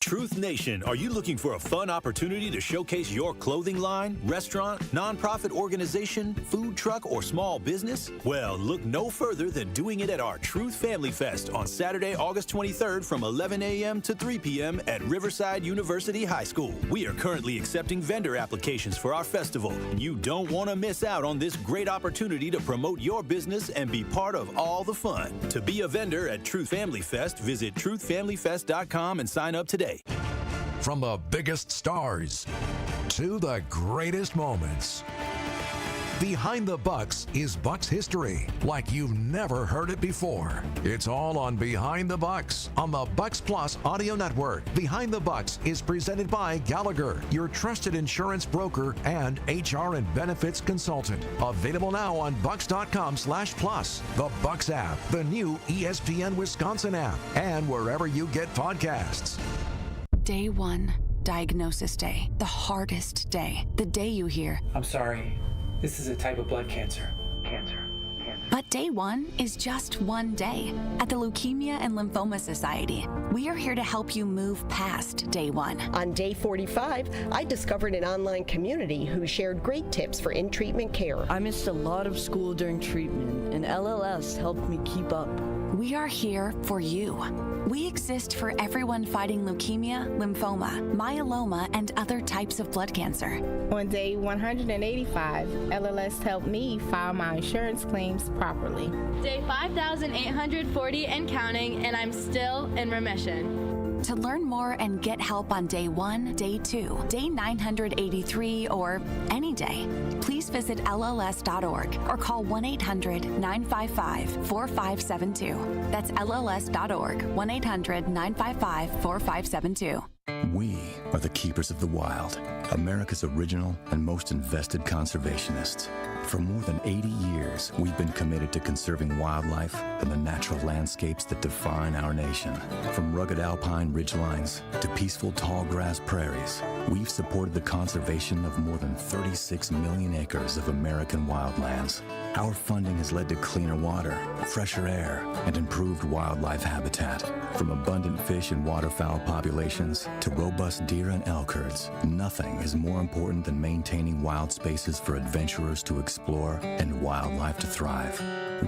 Truth Nation, are you looking for a fun opportunity to showcase your clothing line, restaurant, nonprofit organization, food truck, or small business? Well, look no further than doing it at our Truth Family Fest on Saturday, August 23rd from 11 a.m. to 3 p.m. at Riverside University High School. We are currently accepting vendor applications for our festival. You don't want to miss out on this great opportunity to promote your business and be part of all the fun. To be a vendor at Truth Family Fest, visit truthfamilyfest.com and sign up today. From the biggest stars to the greatest moments, Behind the Bucks is Bucks history like you've never heard it before. It's all on Behind the Bucks on the Bucks Plus audio network. Behind the Bucks is presented by Gallagher, your trusted insurance broker and HR and benefits consultant. Available now on bucks.com/plus, the Bucks app, the new ESPN Wisconsin app, and wherever you get podcasts. Day 1, diagnosis day. The hardest day. The day you hear, I'm sorry, this is a type of blood cancer. But day 1 is just one day. At the Leukemia and Lymphoma Society, we are here to help you move past day 1. On day 45, I discovered an online community who shared great tips for in-treatment care. I missed a lot of school during treatment, and LLS helped me keep up. We are here for you. We exist for everyone fighting leukemia, lymphoma, myeloma, and other types of blood cancer. On day 185, LLS helped me file my insurance claims properly. Day 5,840 and counting, and I'm still in remission. To learn more and get help on day 1, day 2, day 983, or any day, please visit LLS.org or call 1-800-955-4572. That's LLS.org, 1-800-955-4572. We are the keepers of the wild, America's original and most invested conservationists. For more than 80 years, we've been committed to conserving wildlife and the natural landscapes that define our nation. From rugged alpine ridgelines to peaceful tall grass prairies, we've supported the conservation of more than 36 million acres of American wildlands. Our funding has led to cleaner water, fresher air, and improved wildlife habitat. From abundant fish and waterfowl populations to robust deer and elk herds, nothing is more important than maintaining wild spaces for adventurers to explore and wildlife to thrive.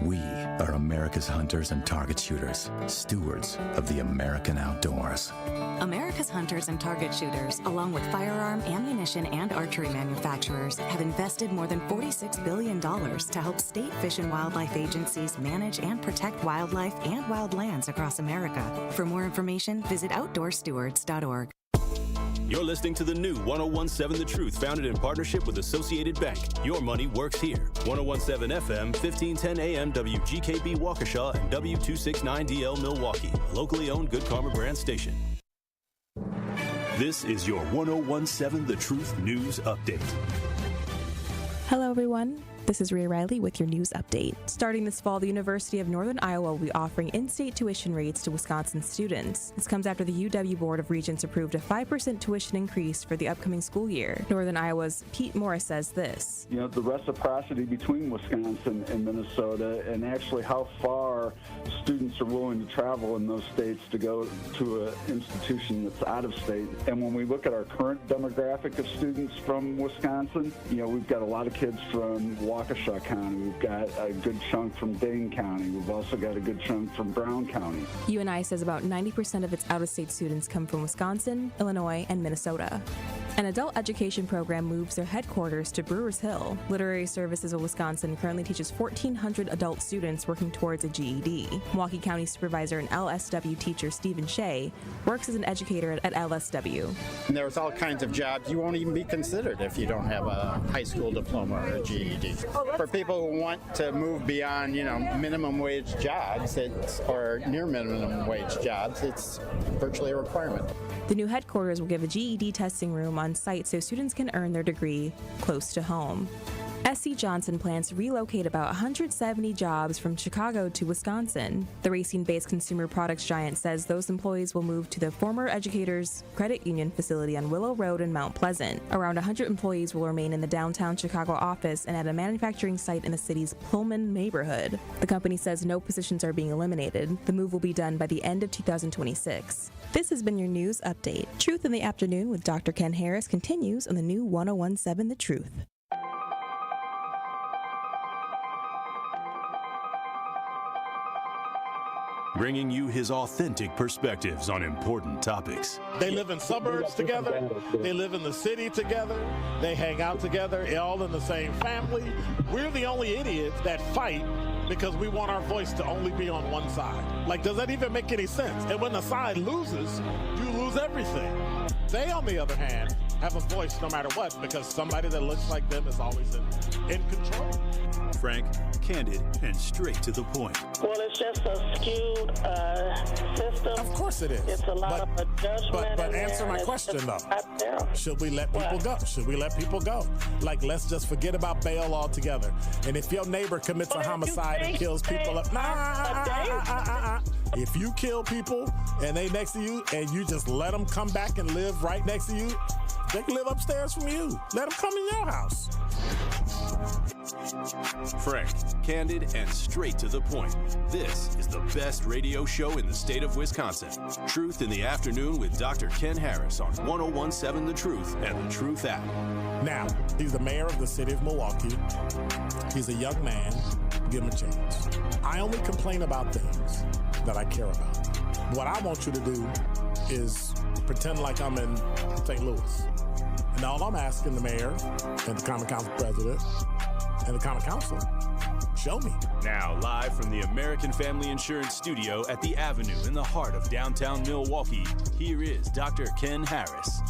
We are America's hunters and target shooters, stewards of the American outdoors. America's hunters and target shooters, along with firearm, ammunition, and archery manufacturers, have invested more than $46 billion to help state fish and wildlife agencies manage and protect wildlife and wildlands across America. For more information, visit outdoorstewards.org. You're listening to the new 1017 The Truth, founded in partnership with Associated Bank. Your money works here. 1017 FM, 1510 AM, WGKB Waukesha, and W269DL Milwaukee, a locally owned Good Karma brand station. This is your 1017 The Truth News Update. Hello, everyone. This is Rhea Riley with your news update. Starting this fall, the University of Northern Iowa will be offering in-state tuition rates to Wisconsin students. This comes after the UW Board of Regents approved a 5% tuition increase for the upcoming school year. Northern Iowa's Pete Morris says this. You know, the reciprocity between Wisconsin and Minnesota, and actually how far students are willing to travel in those states to go to an institution that's out of state. And when we look at our current demographic of students from Wisconsin, you know, we've got a lot of kids from Waukesha County. We've got a good chunk from Dane County. We've also got a good chunk from Brown County. UNI says about 90% of its out-of-state students come from Wisconsin, Illinois, and Minnesota. An adult education program moves their headquarters to Brewers Hill. Literary Services of Wisconsin currently teaches 1,400 adult students working towards a GED. Milwaukee County Supervisor and LSW teacher Stephen Shea works as an educator at LSW. And there's all kinds of jobs you won't even be considered if you don't have a high school diploma or a GED. For people who want to move beyond, minimum wage jobs, or near minimum wage jobs, it's virtually a requirement. The new headquarters will give a GED testing room on site so students can earn their degree close to home. SC Johnson plans to relocate about 170 jobs from Chicago to Wisconsin. The Racine-based consumer products giant says those employees will move to the former Educators Credit Union facility on Willow Road in Mount Pleasant. Around 100 employees will remain in the downtown Chicago office and at a manufacturing site in the city's Pullman neighborhood. The company says no positions are being eliminated. The move will be done by the end of 2026. This has been your news update. Truth in the Afternoon with Dr. Ken Harris continues on the new 1017 The Truth. Bringing you his authentic perspectives on important topics. They live in suburbs together. They live in the city together. They hang out together, all in the same family. We're the only idiots that fight because we want our voice to only be on one side. Like, does that even make any sense? And when the side loses, you lose everything. They, on the other hand, have a voice no matter what because somebody that looks like them is always in control. Frank, candid, and straight to the point. Well, it's just a skewed system. Of course it is. It's a lot of judgment. But answer my question, though. Should we let people go? Should we let people go? Like, let's just forget about bail altogether. And if your neighbor commits a homicide and kills people up, if you kill people and they next to you and you just let them come back and live right next to you, they can live upstairs from you. Let them come in your house. Frank, candid, and straight to the point. This is the best radio show in the state of Wisconsin. Truth in the Afternoon with Dr. Ken Harris on 1017 The Truth and The Truth app. Now, he's the mayor of the city of Milwaukee. He's a young man. Give him a chance. I only complain about things that I care about. What I want you to do is pretend like I'm in St. Louis. And all I'm asking the mayor and the Common Council president and the Common Council, show me. Now, live from the American Family Insurance Studio at the Avenue in the heart of downtown Milwaukee, here is Dr. Ken Harris.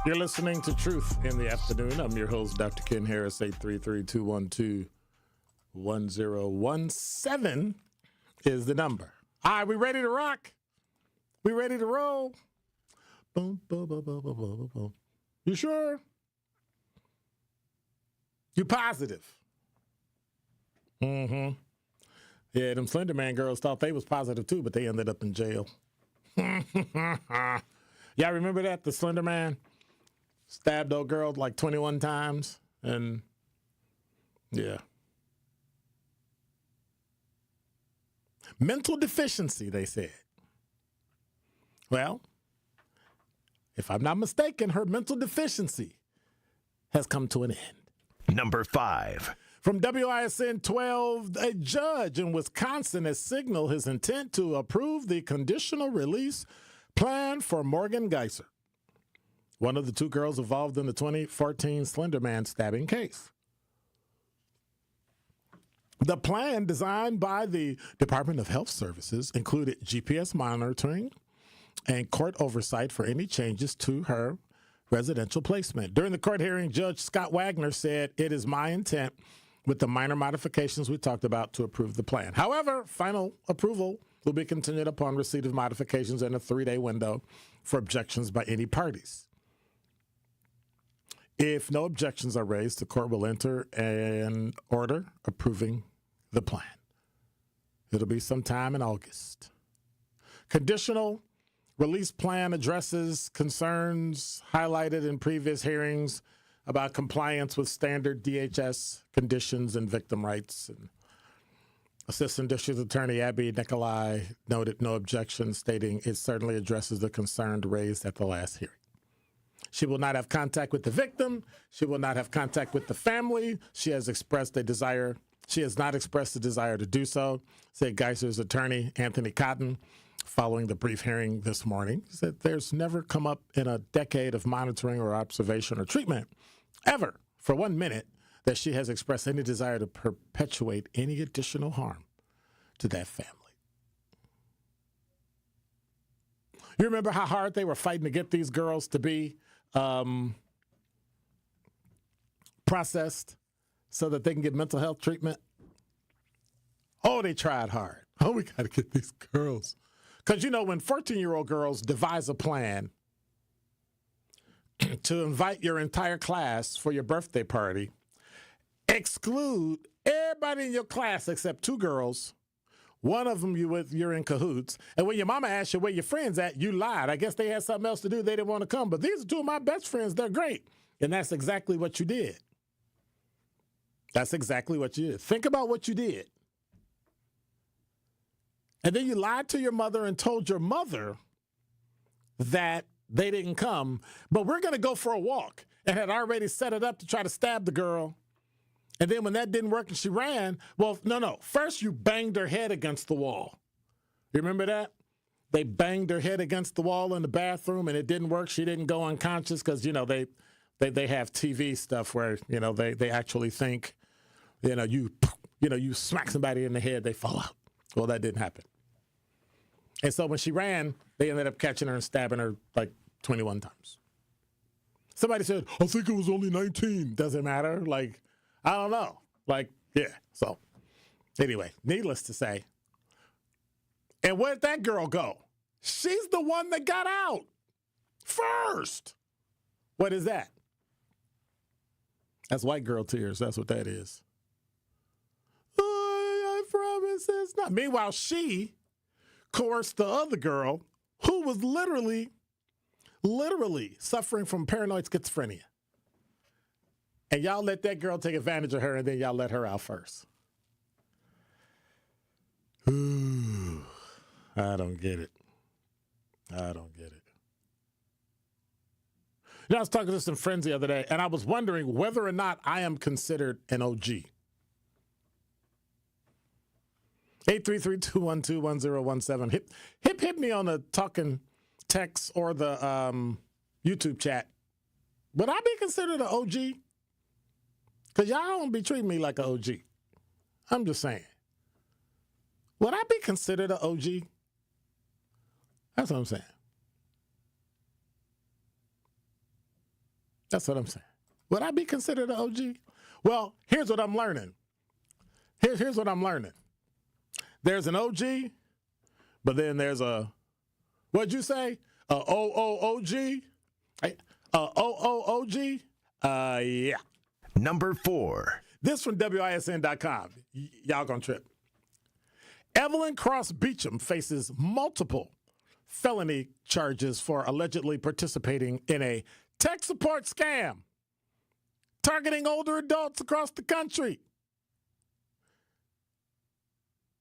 You're listening to Truth in the Afternoon. I'm your host, Dr. Ken Harris. 833-212-1017 is the number. All right, we ready to rock? We ready to roll? Boom, boom, boom, boom, boom, boom, boom. You sure? You positive? Mm-hmm. Yeah, them Slender Man girls thought they was positive too, but they ended up in jail. Y'all remember that? The Slender Man stabbed old girl like 21 times, and yeah. Mental deficiency, they said. Well, if I'm not mistaken, her mental deficiency has come to an end. Number 5. From WISN 12, a judge in Wisconsin has signaled his intent to approve the conditional release plan for Morgan Geiser, one of the two girls involved in the 2014 Slender Man stabbing case. The plan, designed by the Department of Health Services, included GPS monitoring and court oversight for any changes to her residential placement. During the court hearing, Judge Scott Wagner said, "It is my intent, with the minor modifications we talked about, to approve the plan. However, final approval will be contingent upon receipt of modifications in a 3-day window for objections by any parties." If no objections are raised, the court will enter an order approving the plan. It'll be sometime in August. Conditional release plan addresses concerns highlighted in previous hearings about compliance with standard DHS conditions and victim rights. And Assistant District Attorney Abby Nicolai noted no objection, stating it certainly addresses the concern raised at the last hearing. She will not have contact with the victim. She will not have contact with the family. She has not expressed a desire to do so, said Geiser's attorney, Anthony Cotton, following the brief hearing this morning. He said there's never come up in a decade of monitoring or observation or treatment, ever, for 1 minute, that she has expressed any desire to perpetuate any additional harm to that family. You remember how hard they were fighting to get these girls to be processed so that they can get mental health treatment? Oh, they tried hard. Oh, we got to get these girls. Because, when 14-year-old girls devise a plan to invite your entire class for your birthday party, exclude everybody in your class except 2 girls, one of them you're in cahoots, and when your mama asked you where your friends at, you lied. I guess they had something else to do. They didn't want to come. But these are 2 of my best friends. They're great. And that's exactly what you did. That's exactly what you did. Think about what you did. And then you lied to your mother and told your mother that they didn't come, but we're going to go for a walk, and had already set it up to try to stab the girl. And then when that didn't work and she ran, well, no. First you banged her head against the wall. You remember that? They banged her head against the wall in the bathroom, and it didn't work. She didn't go unconscious because, they have TV stuff where, they actually think, you smack somebody in the head, they fall out. Well, that didn't happen. And so when she ran, they ended up catching her and stabbing her like 21 times. Somebody said, I think it was only 19. Doesn't matter. I don't know. Yeah. So anyway, needless to say. And where'd that girl go? She's the one that got out first. What is that? That's white girl tears. That's what that is. I promise it's not. Meanwhile, she coerced the other girl who was literally suffering from paranoid schizophrenia. And y'all let that girl take advantage of her, and then y'all let her out first. Ooh, I don't get it. I was talking to some friends the other day, and I was wondering whether or not I am considered an OG. 833-212-1017. Hit me on the talking text or the YouTube chat. Would I be considered an OG? Because y'all don't be treating me like an OG. I'm just saying. Would I be considered an OG? That's what I'm saying. That's what I'm saying. Would I be considered an OG? Well, here's what I'm learning. Here's what I'm learning. There's an OG, but then there's a, what'd you say? A OOOG? OOOG? Yeah. Number 4. This from WISN.com. Y'all gonna trip. Evelyn Cross Beecham faces multiple felony charges for allegedly participating in a tech support scam targeting older adults across the country.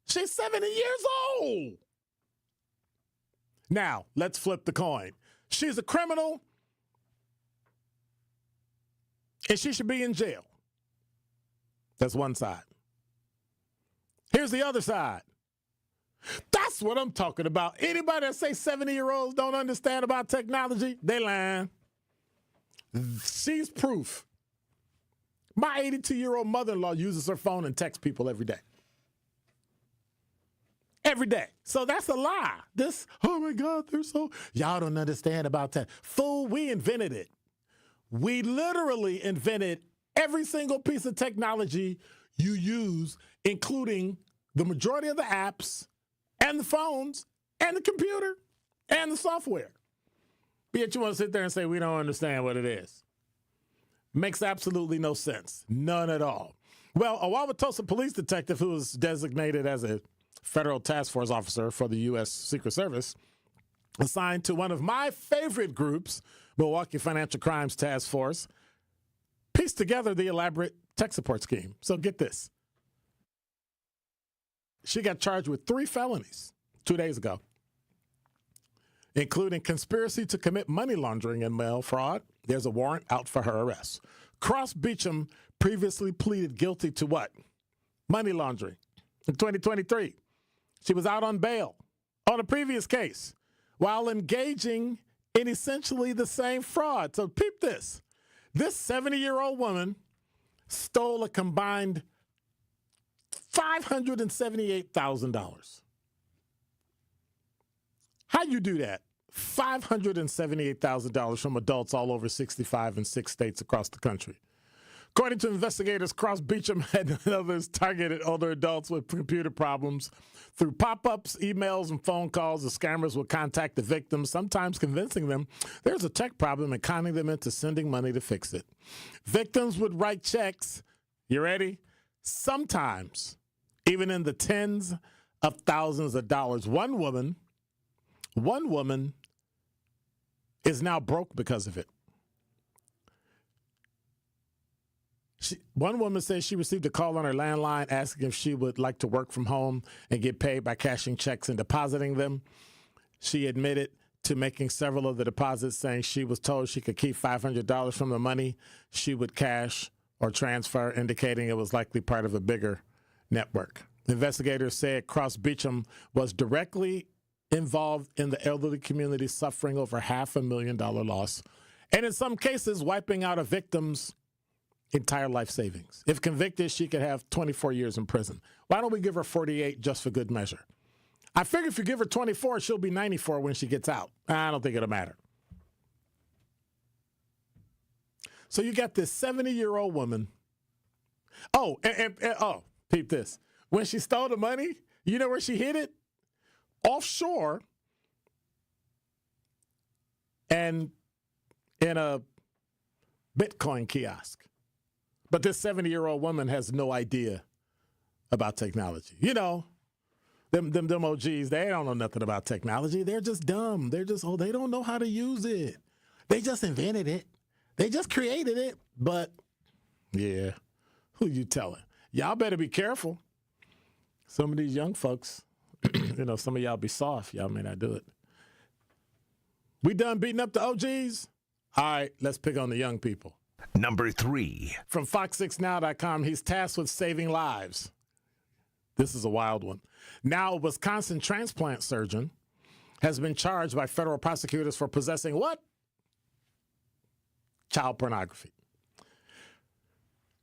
She's 70 years old. Now, let's flip the coin. She's a criminal, and she should be in jail. That's one side. Here's the other side. That's what I'm talking about. Anybody that say 70-year-olds don't understand about technology, they lying. She's proof. My 82-year-old mother-in-law uses her phone and texts people every day. Every day. So that's a lie. This, oh my God, y'all don't understand about tech. Fool, we invented it. We literally invented every single piece of technology you use, including the majority of the apps and the phones and the computer and the software. Yet you want to sit there and say we don't understand what it is. Makes absolutely no sense. None at all. Well, a Wauwatosa police detective who was designated as a federal task force officer for the U.S. Secret Service, assigned to one of my favorite groups, Milwaukee Financial Crimes Task Force, pieced together the elaborate tech support scheme. So get this. She got charged with 3 felonies 2 days ago, including conspiracy to commit money laundering and mail fraud. There's a warrant out for her arrest. Cross Beecham previously pleaded guilty to what? Money laundering in 2023. She was out on bail on a previous case while engaging in essentially the same fraud. So peep this. This 70-year-old woman stole a combined $578,000. How you do that? $578,000 from adults all over 65 in 6 states across the country. According to investigators, Cross Beecham and others targeted older adults with computer problems. Through pop-ups, emails, and phone calls, the scammers would contact the victims, sometimes convincing them there's a tech problem and conning them into sending money to fix it. Victims would write checks, you ready? Sometimes even in the tens of thousands of dollars. One woman is now broke because of it. One woman says she received a call on her landline asking if she would like to work from home and get paid by cashing checks and depositing them. She admitted to making several of the deposits, saying she was told she could keep $500 from the money she would cash or transfer, indicating it was likely part of a bigger network. Investigators said Cross Beecham was directly involved in the elderly community suffering over $500,000 loss, and in some cases wiping out a victim's entire life savings. If convicted, she could have 24 years in prison. Why don't we give her 48 just for good measure? I figure if you give her 24, she'll be 94 when she gets out. I don't think it'll matter. So you got this 70-year-old woman. Oh, oh, peep this. When she stole the money, you know where she hid it? Offshore and in a Bitcoin kiosk. But this 70-year-old woman has no idea about technology. You know, them OGs, they don't know nothing about technology. They're just dumb. They don't know how to use it. They just invented it. They just created it. But, yeah, who you telling? Y'all better be careful. Some of these young folks, you know, some of y'all be soft. Y'all may not do it. We done beating up the OGs? All right, let's pick on the young people. Number 3. From Fox6Now.com, he's tasked with saving lives. This is a wild one. Now, a Wisconsin transplant surgeon has been charged by federal prosecutors for possessing what? Child pornography.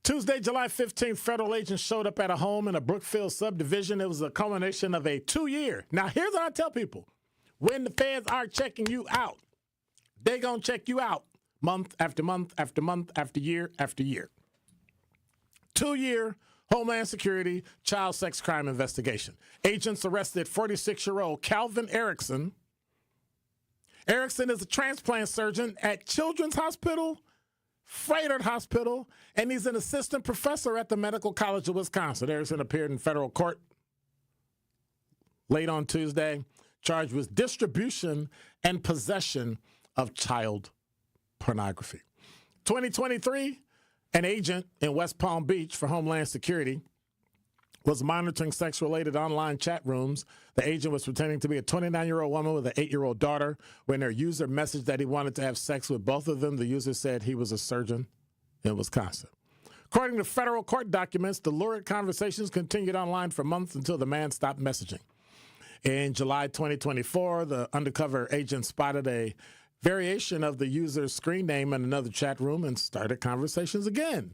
Tuesday, July 15th, federal agents showed up at a home in a Brookfield subdivision. It was a culmination of a 2-year. Now, here's what I tell people. When the feds are checking you out, they going to check you out month after month after month after year after year. 2-year Homeland Security child sex crime investigation. Agents arrested 46-year-old Calvin Erickson. Erickson is a transplant surgeon at Children's Hospital, Frederick Hospital, and he's an assistant professor at the Medical College of Wisconsin. Erickson appeared in federal court late on Tuesday, charged with distribution and possession of child pornography. 2023, an agent in West Palm Beach for Homeland Security was monitoring sex-related online chat rooms. The agent was pretending to be a 29-year-old woman with an 8-year-old daughter. When their user messaged that he wanted to have sex with both of them, the user said he was a surgeon in Wisconsin. According to federal court documents, the lurid conversations continued online for months until the man stopped messaging. In July 2024, the undercover agent spotted a variation of the user's screen name in another chat room and started conversations again.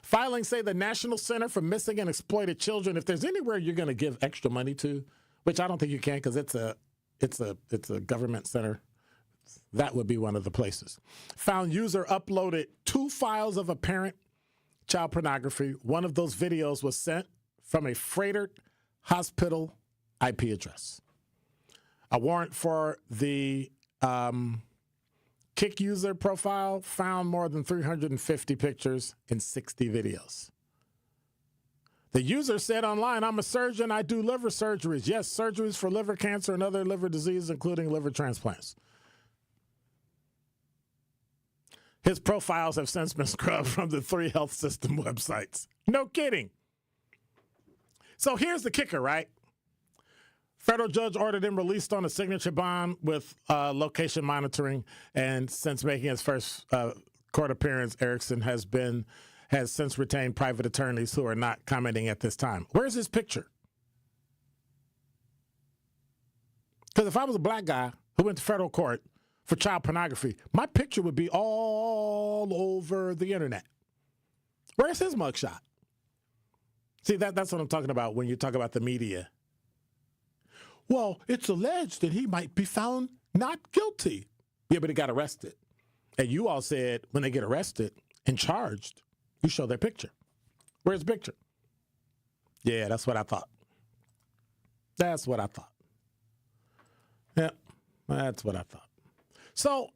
Filings say the National Center for Missing and Exploited Children, if there's anywhere you're going to give extra money to, which I don't think you can because it's a government center, that would be one of the places. Found user uploaded 2 files of apparent child pornography. One of those videos was sent from a Frederick Hospital IP address. A warrant for the Kick user profile found more than 350 pictures and 60 videos. The user said online, I'm a surgeon. I do liver surgeries. Yes, surgeries for liver cancer and other liver diseases, including liver transplants. His profiles have since been scrubbed from the 3 health system websites. No kidding. So here's the kicker, right? Federal judge ordered him released on a signature bond with location monitoring, and since making his first court appearance, Erickson has since retained private attorneys who are not commenting at this time. Where's his picture? Because if I was a black guy who went to federal court for child pornography, my picture would be all over the internet. Where's his mugshot? See, that's what I'm talking about when you talk about the media. Well, it's alleged that he might be found not guilty. Yeah, but he got arrested. And you all said when they get arrested and charged, you show their picture. Where's the picture? Yeah, that's what I thought. That's what I thought. Yeah, that's what I thought. So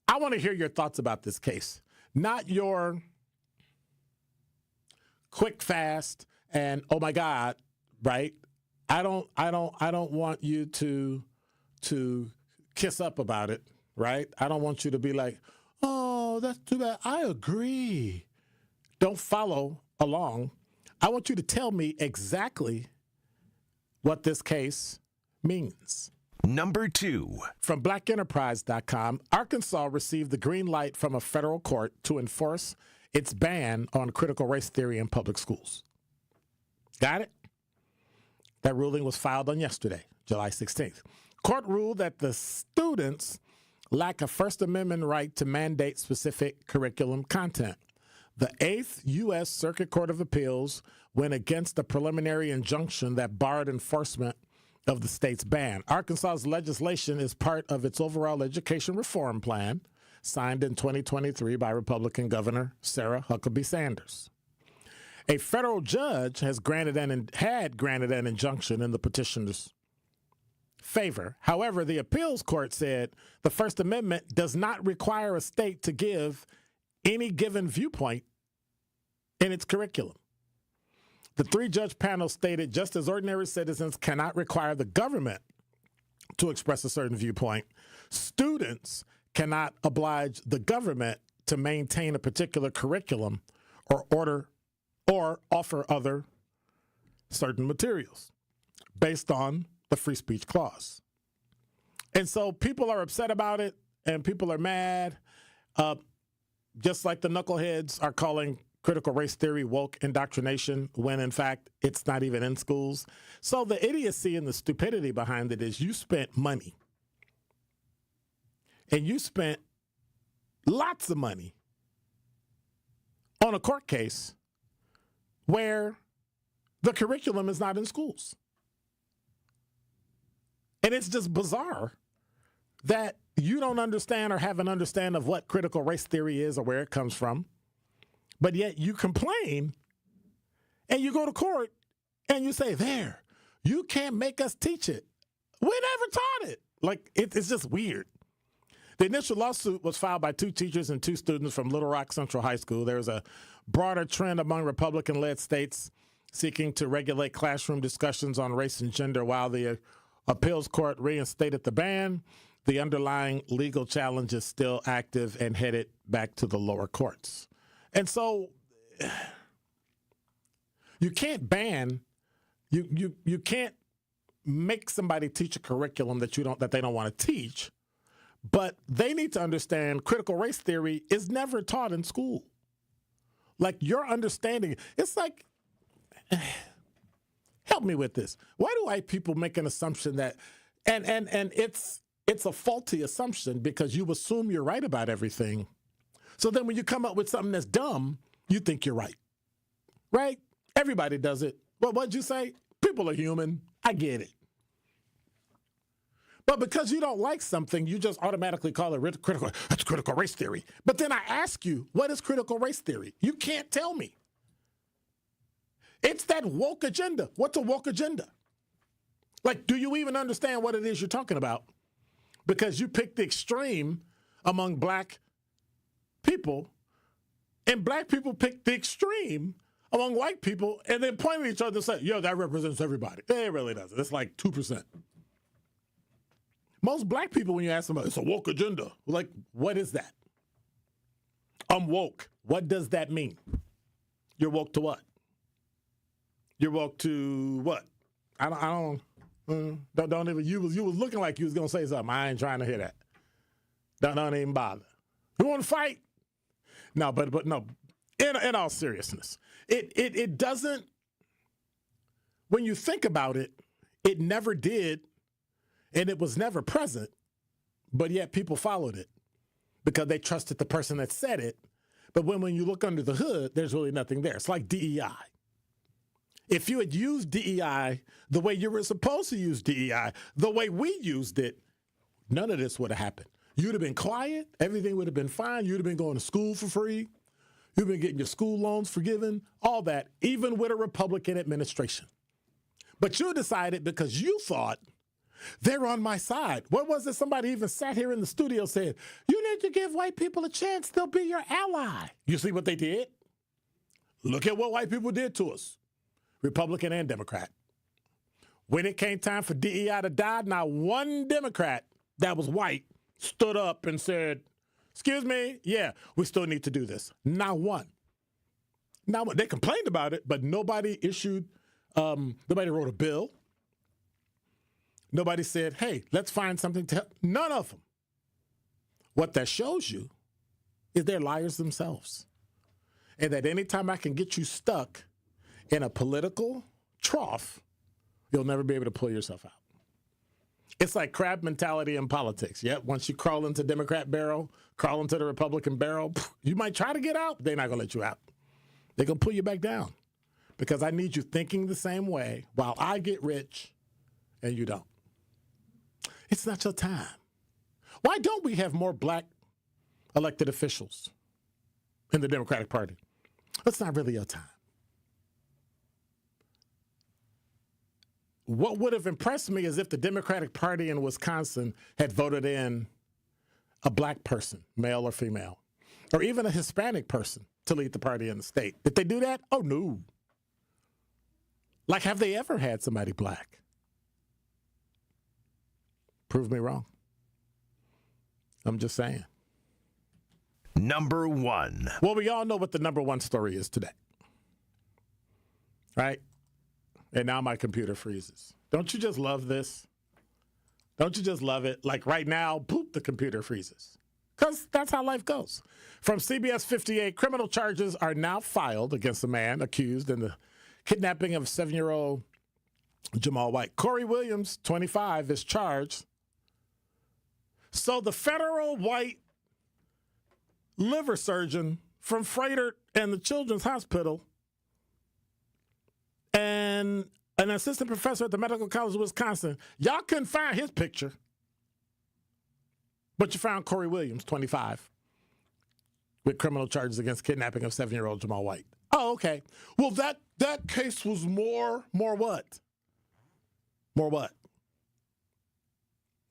I want to hear your thoughts about this case, not your quick, fast, and oh my God, right? I don't want you to kiss up about it, right? I don't want you to be like, oh, that's too bad. I agree. Don't follow along. I want you to tell me exactly what this case means. Number 2. From blackenterprise.com, Arkansas received the green light from a federal court to enforce its ban on critical race theory in public schools. Got it? That ruling was filed on yesterday, July 16th. Court ruled that the students lack a First Amendment right to mandate specific curriculum content. The 8th U.S. Circuit Court of Appeals went against the preliminary injunction that barred enforcement of the state's ban. Arkansas's legislation is part of its overall education reform plan, signed in 2023 by Republican Governor Sarah Huckabee Sanders. A federal judge had granted an injunction in the petitioner's favor. However, the appeals court said the First Amendment does not require a state to give any given viewpoint in its curriculum. The 3-judge panel stated just as ordinary citizens cannot require the government to express a certain viewpoint, students cannot oblige the government to maintain a particular curriculum or offer other certain materials based on the free speech clause. And so people are upset about it and people are mad, just like the knuckleheads are calling critical race theory woke indoctrination when in fact it's not even in schools. So the idiocy and the stupidity behind it is you spent money and you spent lots of money on a court case where the curriculum is not in schools. And it's just bizarre that you don't understand or have an understanding of what critical race theory is or where it comes from, but yet you complain and you go to court and you say, there, you can't make us teach it. We never taught it. Like, it's just weird. The initial lawsuit was filed by 2 teachers and 2 students from Little Rock Central High School. There's a broader trend among Republican-led states seeking to regulate classroom discussions on race and gender. While the appeals court reinstated the ban, the underlying legal challenge is still active and headed back to the lower courts. And so you can't ban, you can't make somebody teach a curriculum that they don't want to teach. But they need to understand critical race theory is never taught in school. Like your understanding, it's like, help me with this. Why do white people make an assumption that, and it's a faulty assumption because you assume you're right about everything. So then when you come up with something that's dumb, you think you're right. Right? Everybody does it. Well, what'd you say? People are human. I get it. But because you don't like something, you just automatically call it critical. That's critical race theory. But then I ask you, what is critical race theory? You can't tell me. It's that woke agenda. What's a woke agenda? Like, do you even understand what it is you're talking about? Because you picked the extreme among black people, and black people pick the extreme among white people and then point at each other and say, yo, that represents everybody. It really doesn't. It's like 2%. Most black people, when you ask them, it's a woke agenda. Like, what is that? I'm woke. What does that mean? You're woke to what? You're woke to what? Don't even. You was looking like you was gonna say something. I ain't trying to hear that. Don't even bother. You want to fight? No, but no. In all seriousness, it doesn't. When you think about it, it never did, and it was never present. But yet people followed it because they trusted the person that said it. But when you look under the hood, there's really nothing there. It's like DEI. If you had used DEI the way you were supposed to use DEI, the way we used it, none of this would have happened. You'd have been quiet. Everything would have been fine. You'd have been going to school for free. You've been getting your school loans forgiven, all that, even with a Republican administration. But you decided because you thought they're on my side. What was it? Somebody even sat here in the studio saying, you need to give white people a chance. They'll be your ally. You see what they did? Look at what white people did to us, Republican and Democrat. When it came time for DEI to die, not one Democrat that was white stood up and said, excuse me, yeah, we still need to do this. Not one. Not one. They complained about it, but nobody nobody wrote a bill. Nobody said, hey, let's find something to help. None of them. What that shows you is they're liars themselves. And that anytime I can get you stuck in a political trough, you'll never be able to pull yourself out. It's like crab mentality in politics. Yep, once you crawl into Democrat barrel, crawl into the Republican barrel, you might try to get out. They're not going to let you out. They're going to pull you back down because I need you thinking the same way while I get rich and you don't. It's not your time. Why don't we have more black elected officials in the Democratic Party? It's not really your time. What would have impressed me is if the Democratic Party in Wisconsin had voted in a black person, male or female, or even a Hispanic person to lead the party in the state. Did they do that? Oh, no. Like, have they ever had somebody black? Prove me wrong. I'm just saying. Number 1. Well, we all know what the number 1 story is today. Right? And now my computer freezes. Don't you just love this? Don't you just love it? Like right now, boop, the computer freezes. Because that's how life goes. From CBS 58, criminal charges are now filed against a man accused in the kidnapping of 7-year-old Jamal White. Corey Williams, 25, is charged. So the federal white liver surgeon from Freighter and the Children's Hospital and an assistant professor at the Medical College of Wisconsin, y'all couldn't find his picture. But you found Corey Williams, 25, with criminal charges against kidnapping of 7-year-old Jamal White. Oh, okay. Well, that case was more what? More what?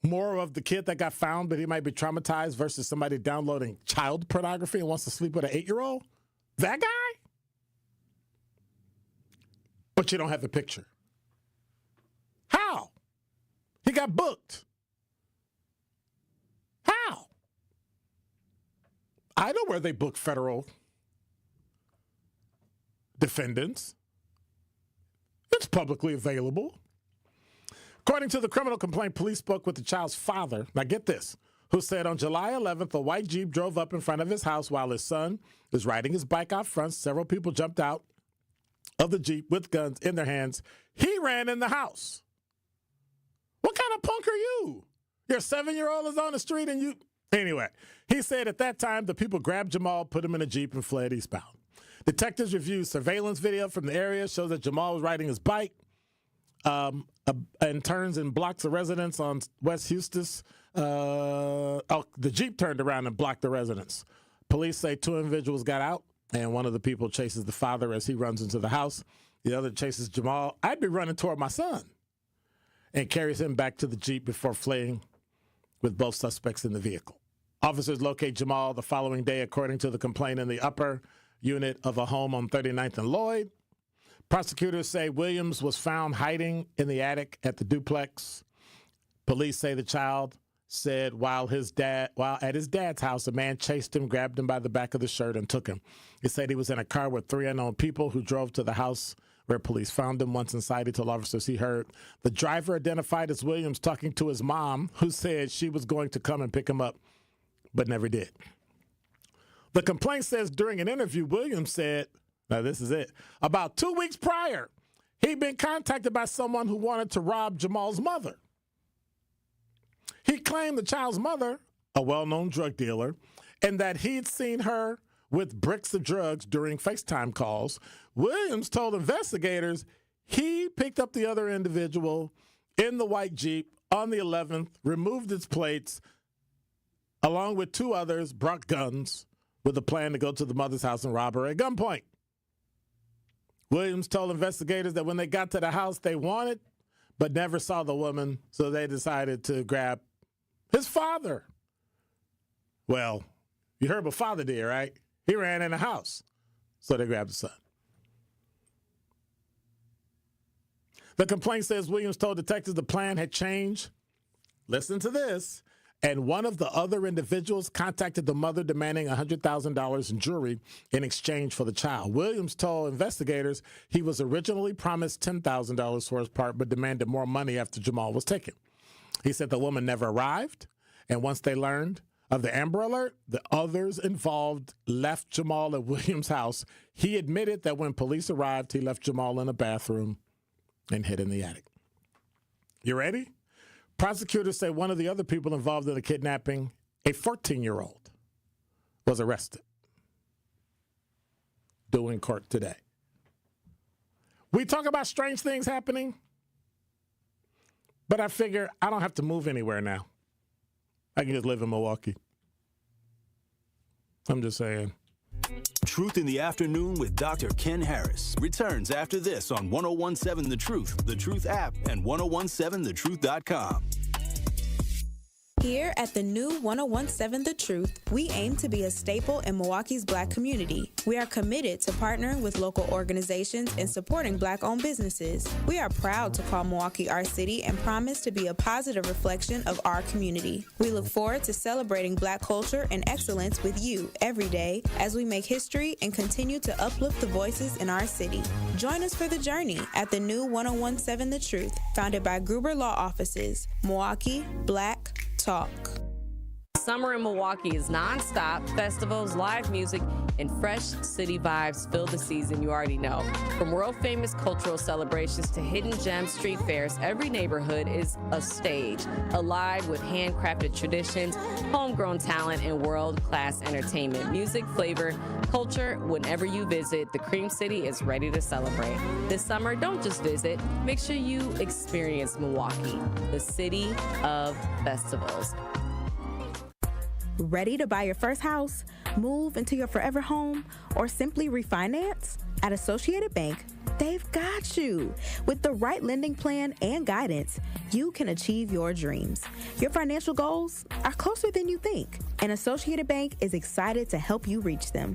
More of the kid that got found, but he might be traumatized versus somebody downloading child pornography and wants to sleep with an 8-year-old? That guy? But you don't have the picture. How? He got booked. How? I know where they book federal defendants. It's publicly available. According to the criminal complaint, police spoke with the child's father. Now get this, who said on July 11th, a white Jeep drove up in front of his house while his son was riding his bike out front. Several people jumped out of the Jeep with guns in their hands. He ran in the house. What kind of punk are you? Your 7-year-old is on the street and you... Anyway, he said at that time, the people grabbed Jamal, put him in a Jeep, and fled eastbound. Detectives reviewed surveillance video from the area, shows that Jamal was riding his bike and turns and blocks a residence on West Eustis. The Jeep turned around and blocked the residence. Police say 2 individuals got out, and one of the people chases the father as he runs into the house. The other chases Jamal. I'd be running toward my son, and carries him back to the Jeep before fleeing with both suspects in the vehicle. Officers locate Jamal the following day, according to the complaint, in the upper unit of a home on 39th and Lloyd. Prosecutors say Williams was found hiding in the attic at the duplex. Police say the child said while at his dad's house, a man chased him, grabbed him by the back of the shirt, and took him. He said he was in a car with 3 unknown people who drove to the house where police found him. Once inside, he told officers he heard the driver identified as Williams talking to his mom, who said she was going to come and pick him up, but never did. The complaint says during an interview, Williams said, now this is it, about 2 weeks prior, he'd been contacted by someone who wanted to rob Jamal's mother. He claimed the child's mother, a well-known drug dealer, and that he'd seen her with bricks of drugs during FaceTime calls. Williams told investigators he picked up the other individual in the white Jeep on the 11th, removed its plates, along with 2 others, brought guns with a plan to go to the mother's house and rob her at gunpoint. Williams told investigators that when they got to the house, they wanted, but never saw the woman, so they decided to grab his father. Well, you heard what father did, right? He ran in the house, so they grabbed the son. The complaint says Williams told detectives the plan had changed. Listen to this. And one of the other individuals contacted the mother demanding $100,000 in jewelry in exchange for the child. Williams told investigators he was originally promised $10,000 for his part, but demanded more money after Jamal was taken. He said the woman never arrived, and once they learned of the Amber Alert, the others involved left Jamal at Williams' house. He admitted that when police arrived, he left Jamal in a bathroom and hid in the attic. You ready? Prosecutors say one of the other people involved in the kidnapping, a 14-year-old, was arrested. Due in court today. We talk about strange things happening, but I figure I don't have to move anywhere now. I can just live in Milwaukee. I'm just saying. Truth in the Afternoon with Dr. Ken Harris returns after this on 1017 The Truth app, and 1017thetruth.com. Here at the new 1017 The Truth, we aim to be a staple in Milwaukee's Black community. We are committed to partnering with local organizations and supporting Black-owned businesses. We are proud to call Milwaukee our city and promise to be a positive reflection of our community. We look forward to celebrating Black culture and excellence with you every day as we make history and continue to uplift the voices in our city. Join us for the journey at the new 1017 The Truth, founded by Gruber Law Offices. Milwaukee, Black Talk. Summer in Milwaukee is nonstop. Festivals, live music, and fresh city vibes fill the season you already know. From world-famous cultural celebrations to hidden gem street fairs, every neighborhood is a stage, alive with handcrafted traditions, homegrown talent, and world-class entertainment. Music, flavor, culture, whenever you visit, the Cream City is ready to celebrate. This summer, don't just visit. Make sure you experience Milwaukee, the city of festivals. Ready to buy your first house, move into your forever home, or simply refinance? At Associated Bank, they've got you. With the right lending plan and guidance, you can achieve your dreams. Your financial goals are closer than you think, and Associated Bank is excited to help you reach them.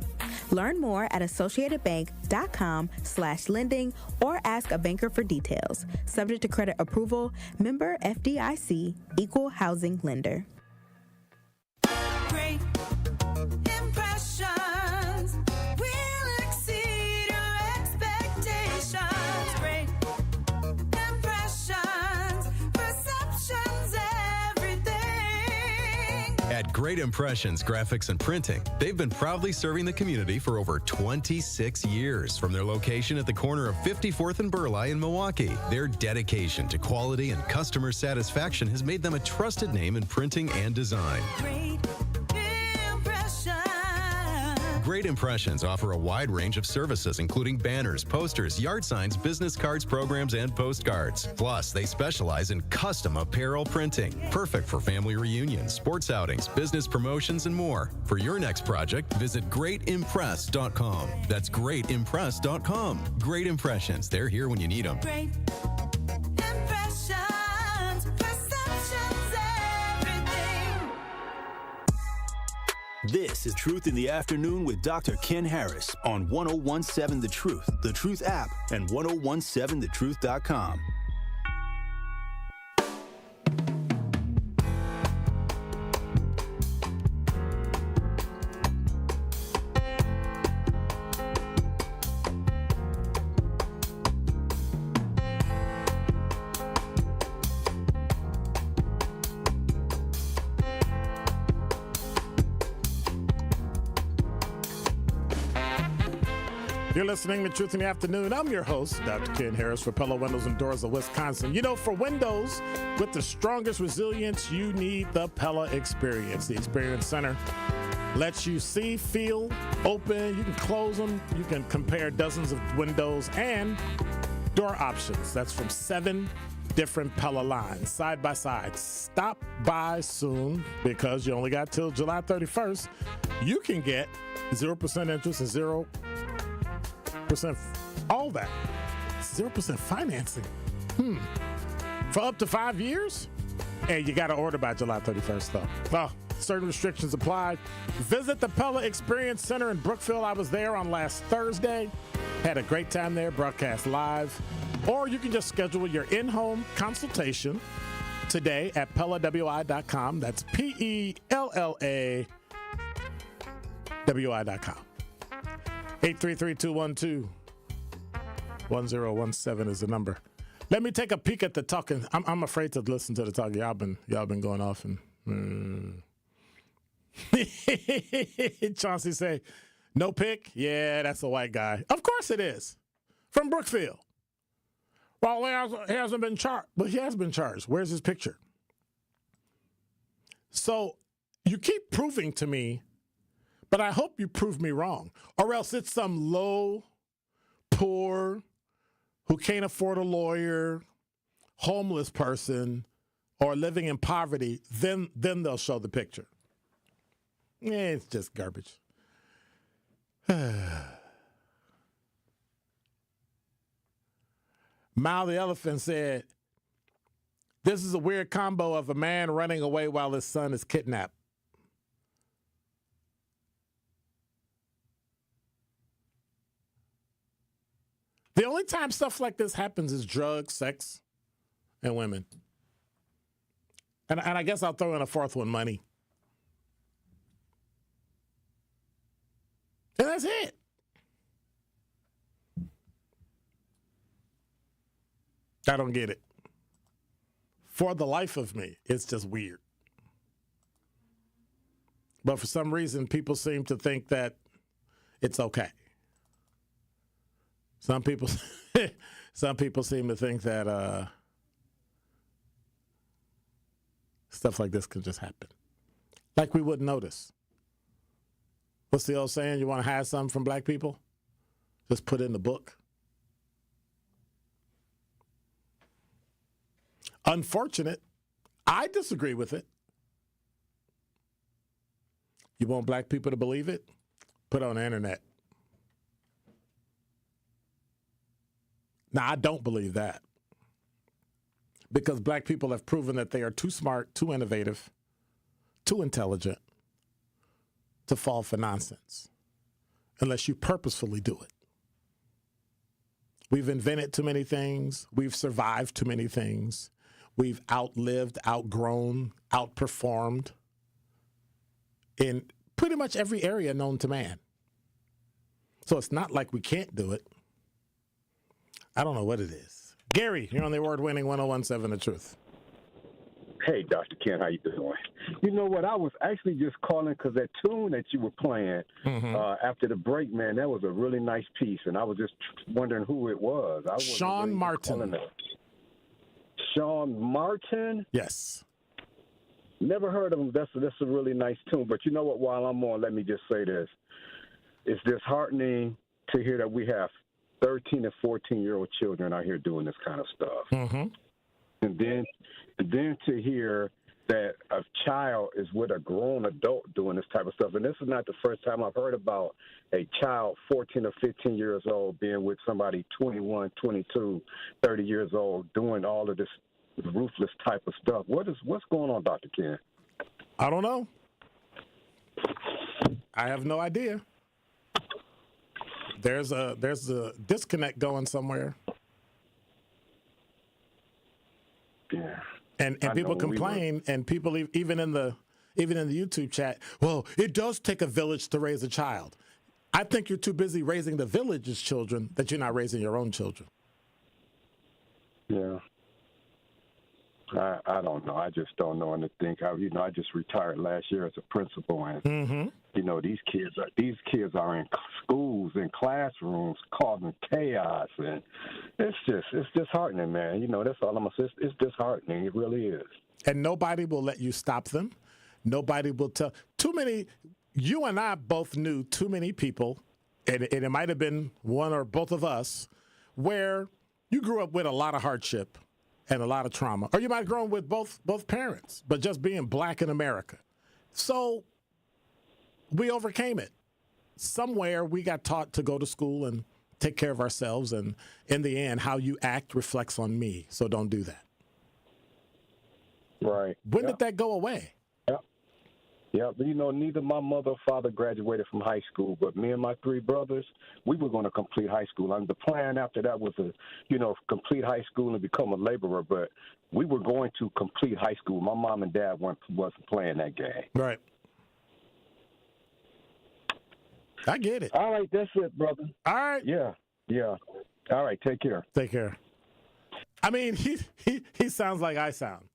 Learn more at associatedbank.com/lending or ask a banker for details. Subject to credit approval, member FDIC, equal housing lender. Great impressions will exceed your expectations. Great impressions, perceptions, everything. At Great Impressions Graphics and Printing, they've been proudly serving the community for over 26 years. From their location at the corner of 54th and Burleigh in Milwaukee, their dedication to quality and customer satisfaction has made them a trusted name in printing and design. Great Impressions offer a wide range of services, including banners, posters, yard signs, business cards, programs, and postcards. Plus, they specialize in custom apparel printing, perfect for family reunions, sports outings, business promotions, and more. For your next project, visit greatimpress.com. That's greatimpress.com. Great Impressions. They're here when you need them. Great impressions, perceptions, everything. This is Truth in the Afternoon with Dr. Ken Harris on 1017 The Truth app, and 1017thetruth.com. You're listening to Truth in the Afternoon. I'm your host, Dr. Ken Harris for Pella Windows and Doors of Wisconsin. You know, for windows with the strongest resilience, you need the Pella Experience. The Experience Center lets you see, feel, open. You can close them. You can compare dozens of windows and door options. That's from 7 different Pella lines, side by side. Stop by soon because you only got till July 31st. You can get 0% interest and 0% all that. 0% financing. For up to 5 years? And you got to order by July 31st, though. Well, certain restrictions apply. Visit the Pella Experience Center in Brookville. I was there on last Thursday. Had a great time there, broadcast live. Or you can just schedule your in-home consultation today at PellaWI.com. That's PellaWI.com. 833-212-1017 is the number. Let me take a peek at the talking. I'm afraid to listen to the talk. Y'all been going off and Chauncey say, no pick? Yeah, that's a white guy. Of course it is. From Brookfield. Well, he hasn't been charged. But he has been charged. Where's his picture? So you keep proving to me, but I hope you prove me wrong. Or else it's some low, poor, who can't afford a lawyer, homeless person, or living in poverty. Then they'll show the picture. It's just garbage. Mal the Elephant said, this is a weird combo of a man running away while his son is kidnapped. The only time stuff like this happens is drugs, sex, and women. And I guess I'll throw in a fourth one, money. And that's it. I don't get it. For the life of me, it's just weird. But for some reason, people seem to think that it's okay. Some people seem to think that stuff like this can just happen. Like we wouldn't notice. What's the old saying? You want to hide something from black people? Just put it in the book. Unfortunate. I disagree with it. You want black people to believe it? Put it on the internet. Now, I don't believe that. Because black people have proven that they are too smart, too innovative, too intelligent to fall for nonsense. Unless you purposefully do it. We've invented too many things. We've survived too many things. We've outlived, outgrown, outperformed in pretty much every area known to man. So it's not like we can't do it. I don't know what it is. Gary, you're on the award-winning 1017 The Truth. Hey, Dr. Ken, how you doing? You know what? I was actually just calling because that tune that you were playing after the break, man, that was a really nice piece, and I was just wondering who it was. Sean really Martin. Sean Martin? Yes. Never heard of him. That's a really nice tune. But you know what? While I'm on, let me just say this. It's disheartening to hear that we have 13 and 14-year-old children out here doing this kind of stuff. Mm-hmm. And then to hear that a child is with a grown adult doing this type of stuff. And this is not the first time I've heard about a child 14 or 15 years old being with somebody 21, 22, 30 years old doing all of this ruthless type of stuff. What's going on, Dr. Ken? I don't know. I have no idea. There's a disconnect going somewhere. Yeah. And people complain, and people even in the YouTube chat, well, it does take a village to raise a child. I think you're too busy raising the village's children that you're not raising your own children. Yeah. I don't know. I just don't know. And to think, I just retired last year as a principal, and these kids are in schools and classrooms causing chaos, and it's disheartening, man. That's all I'm gonna say. It's disheartening. It really is. And nobody will let you stop them. Nobody will tell. Too many. You and I both knew too many people, and it might have been one or both of us, where you grew up with a lot of hardship and a lot of trauma. Or you might have grown with both parents, but just being black in America. So we overcame it. Somewhere we got taught to go to school and take care of ourselves, and in the end, how you act reflects on me, so don't do that. Right. When did that go away? Yeah, but neither my mother or father graduated from high school, but me and my three brothers, we were going to complete high school. And the plan after that was to, complete high school and become a laborer, but we were going to complete high school. My mom and dad wasn't playing that game. Right. I get it. All right, that's it, brother. All right. Yeah. All right, take care. Take care. I mean, he sounds like I sound,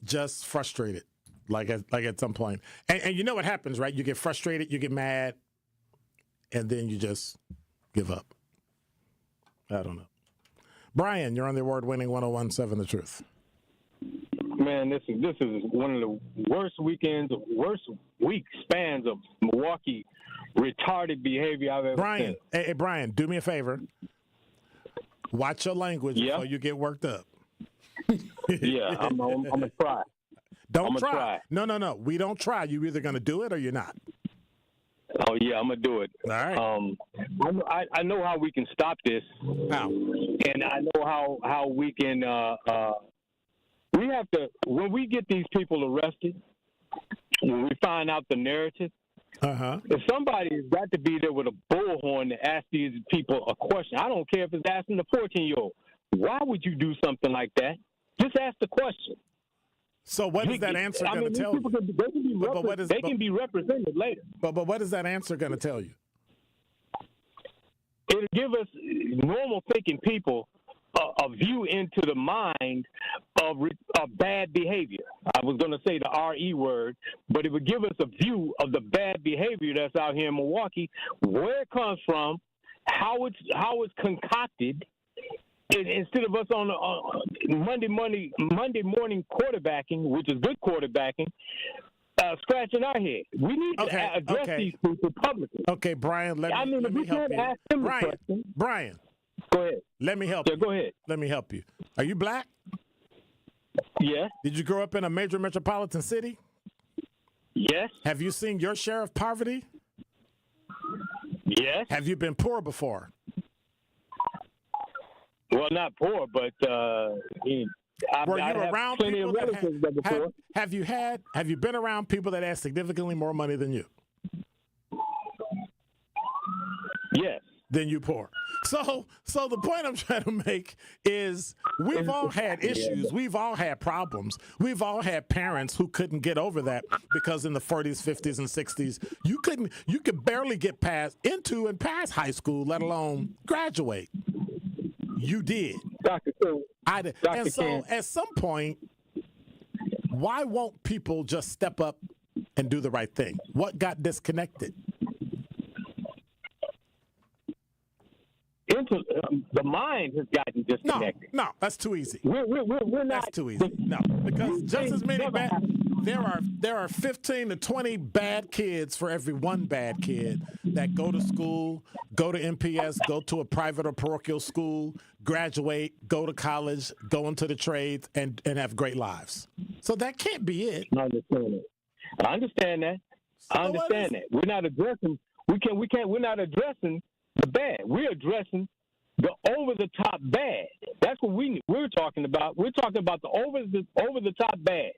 just frustrated. Like at some point. And you know what happens, right? You get frustrated, you get mad, and then you just give up. I don't know. Brian, you're on the award-winning 101.7 The Truth. Man, this is one of the worst week spans of Milwaukee retarded behavior I've ever seen. Hey, Brian, do me a favor. Watch your language before you get worked up. Yeah, I'm going to try. Don't try. No. We don't try. You're either going to do it or you're not. Oh, yeah, I'm going to do it. All right. I know how we can stop this. How? And I know how we can we have to, when we get these people arrested, when we find out the narrative, if somebody's got to be there with a bullhorn to ask these people a question, I don't care if it's asking the 14-year-old, why would you do something like that? Just ask the question. So what is that answer going to tell you? They can be represented later. But what is that answer going to tell you? It'll give us normal thinking people a view into the mind of bad behavior. I was going to say the R-E word, but it would give us a view of the bad behavior that's out here in Milwaukee, where it comes from, how it's concocted. Instead of us on Monday morning quarterbacking, which is good quarterbacking, scratching our head. We need to address these people publicly. Okay, Brian, let me help you. Ask them a question. Brian, go ahead. Let me help you. Go ahead. Let me help you. Are you black? Yes. Did you grow up in a major metropolitan city? Yes. Have you seen your share of poverty? Yes. Have you been poor before? Well, not poor, but were you around plenty people of relatives that were poor. Have you been around people that had significantly more money than you? Yes. Then you poor. So the point I'm trying to make is we've all had issues. We've all had problems. We've all had parents who couldn't get over that because in the 40s, 50s, and 60s, you could barely get into and past high school, let alone graduate. You did. Dr. King. I did. And so at some point, why won't people just step up and do the right thing? What got disconnected? The mind has gotten disconnected. No, that's too easy. We're not. That's too easy. No, because just as many there are 15 to 20 bad kids for every one bad kid that go to school, go to MPS, go to a private or parochial school, graduate, go to college, go into the trades, and have great lives. So that can't be it. I understand that. We're not addressing. We're not addressing the bad. We're addressing the over-the-top bad. That's what we're talking about. We're talking about the over-the-top bad.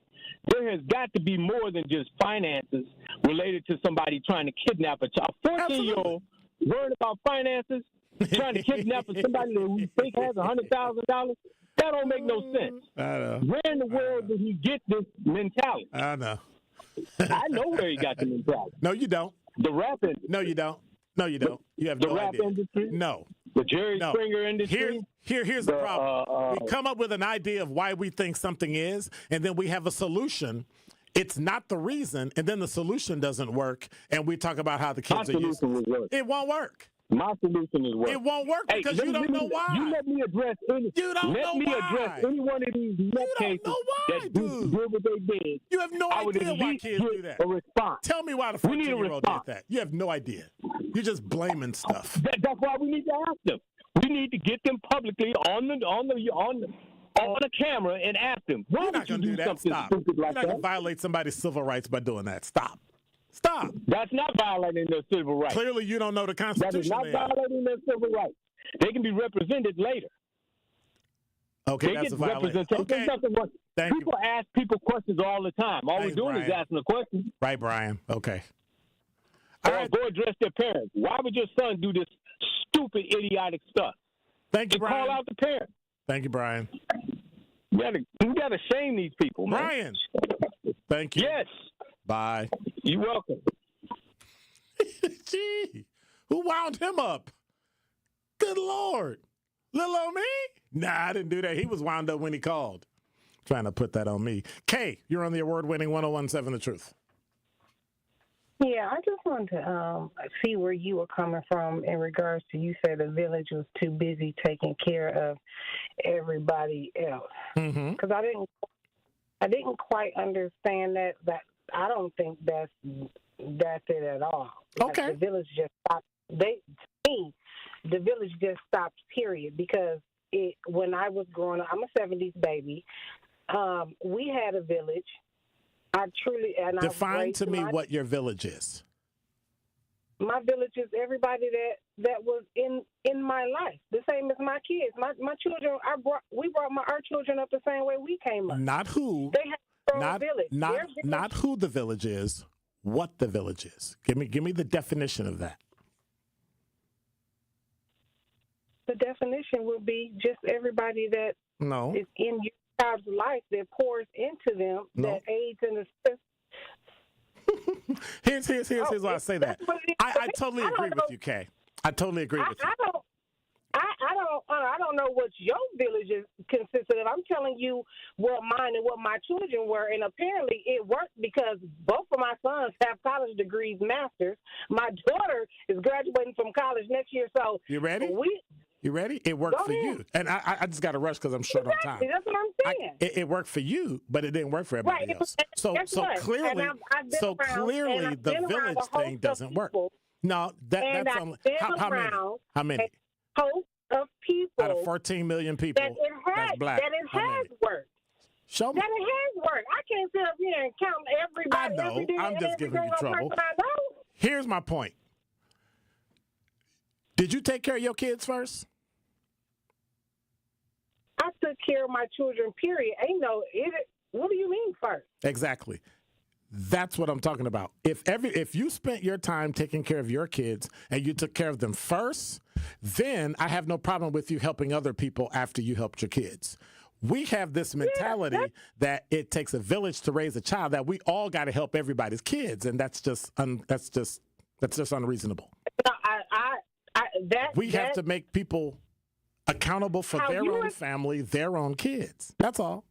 there has got to be more than just finances related to somebody trying to kidnap a child. 14-year-old worried about finances, trying to kidnap somebody who you think has $100,000. That don't make no sense. I know. Where in the world did he get this mentality? I know. I know where he got the mentality. No, you don't. The rap industry. No, you don't. No, you don't. You have the no rap idea. industry. No. The Jerry Springer industry. Here's the problem. We come up with an idea of why we think something is, and then we have a solution. It's not the reason, and then the solution doesn't work, and we talk about how the kids are using it. It won't work. My solution is work. It won't work because you don't know why. You let me address any. You don't know why. Address any one of these cases that do what they did. You have no idea why kids do that. A response. Tell me why the 14-year-old did that. You have no idea. You're just blaming stuff. That's why we need to ask them. We need to get them publicly on the camera and ask them. Why would you do something stupid like that? You're not going to violate somebody's civil rights by doing that. Stop. Stop. That's not violating their civil rights. Clearly, you don't know the Constitution. That is not violating their civil rights. They can be represented later. Okay, that's a violation. Okay. People ask people questions all the time. All we're doing is asking a question. Right, Brian. Okay. Or go address their parents. Why would your son do this stupid, idiotic stuff? Thank you, Brian. Call out the parents. Thank you, Brian. You gotta shame these people, man. Brian. Thank you. Yes. Bye. You're welcome. Gee, who wound him up? Good Lord. Little old me? Nah, I didn't do that. He was wound up when he called. Trying to put that on me. Kay, you're on the award-winning 1017 The Truth. Yeah, I just wanted to see where you were coming from in regards to, you said the village was too busy taking care of everybody else. Because I didn't quite understand that. I don't think that's it at all. Okay. Like the village just stopped. The village just stopped, period, because when I was growing up, I'm a 70s baby, we had a village. Define to me what your village is. My village is everybody that was in my life, the same as my kids. My children, we brought our children up the same way we came up. Not who. They have their own village. Not who the village is. What the village is. Give me the definition of that. The definition would be just everybody that is in your child's life that pours into them, that aids in the system. Here's why I say that. I totally agree with you, Kay. I totally agree with you. I don't know what your village is consisted of. I'm telling you what mine and what my children were, and apparently it worked because both of my sons have college degrees, masters. My daughter is graduating from college next year, so you ready? You ready? It worked for you. And I just got to rush because I'm short on time. That's what I'm saying. It worked for you, but it didn't work for everybody else. So clearly the village thing doesn't work. No, that's only how many? Host of people out of 14 million people that's black. That it has worked. Show me. That it has worked. I can't sit up here and count everybody. I know. I'm just giving you trouble. Here's my point. Did you take care of your kids first? I took care of my children, period. What do you mean first? Exactly. That's what I'm talking about. If you spent your time taking care of your kids and you took care of them first, then I have no problem with you helping other people after you helped your kids. We have this mentality that it takes a village to raise a child, that we all got to help everybody's kids, and that's just unreasonable. We have to make people accountable for their own family, their own kids. That's all.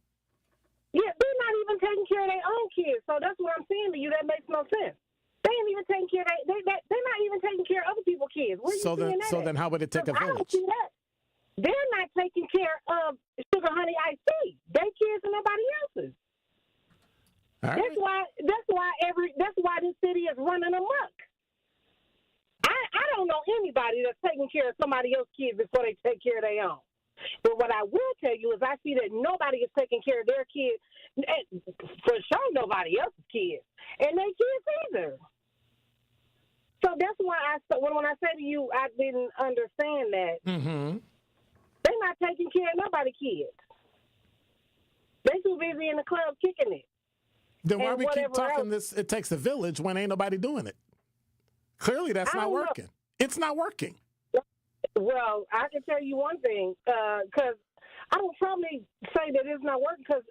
Yeah, they're not even taking care of their own kids. So that's what I'm saying to you. That makes no sense. They ain't even taking care of they're not even taking care of other people's kids. Where so then how would it take a village? I don't see that. They're not taking care of Sugar Honey Iced Tea. They kids and nobody else's. All right. That's why this city is running amok. I don't know anybody that's taking care of somebody else's kids before they take care of their own. But what I will tell you is I see that nobody is taking care of their kids, for sure nobody else's kids, and their kids either. So that's why when I say to you I didn't understand that, they're not taking care of nobody's kids. They too busy in the club kicking it. Then why and we keep whatever talking else. this, it takes a village when ain't nobody doing it? Clearly that's I not don't know. working. It's not working. Well, I can tell you one thing, because I don't probably say that it's not working, because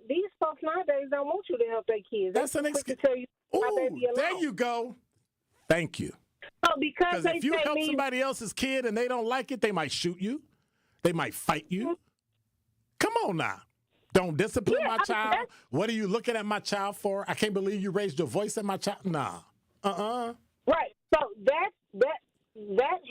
these folks nowadays don't want you to help their kids. That's an excuse. To tell you There you go. Thank you. So because they if you say help me, somebody else's kid and they don't like it, they might shoot you. They might fight you. Come on now. Don't discipline my child. What are you looking at my child for? I can't believe you raised your voice at my child. Nah. Right. So that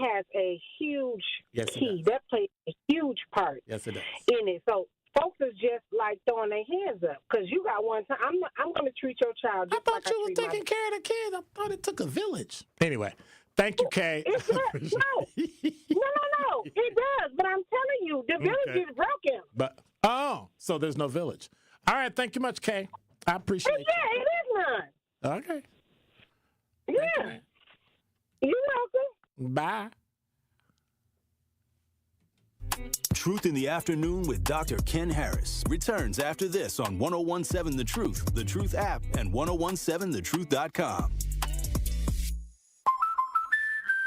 has a huge key. That plays a huge part Yes, it does. in it. So folks is just like throwing their hands up because you got one time. I'm going to treat your child just like I you was treat my taking care of the kids. I thought it took a village. Anyway, thank you, Kay. It does. No. It does. But I'm telling you, the village is broken. So there's no village. All right, thank you much, Kay. I appreciate Yeah, it is none. you. Okay. Yeah. You're welcome. Bye. Truth in the Afternoon with Dr. Ken Harris returns after this on 1017 The Truth app, and 1017thetruth.com.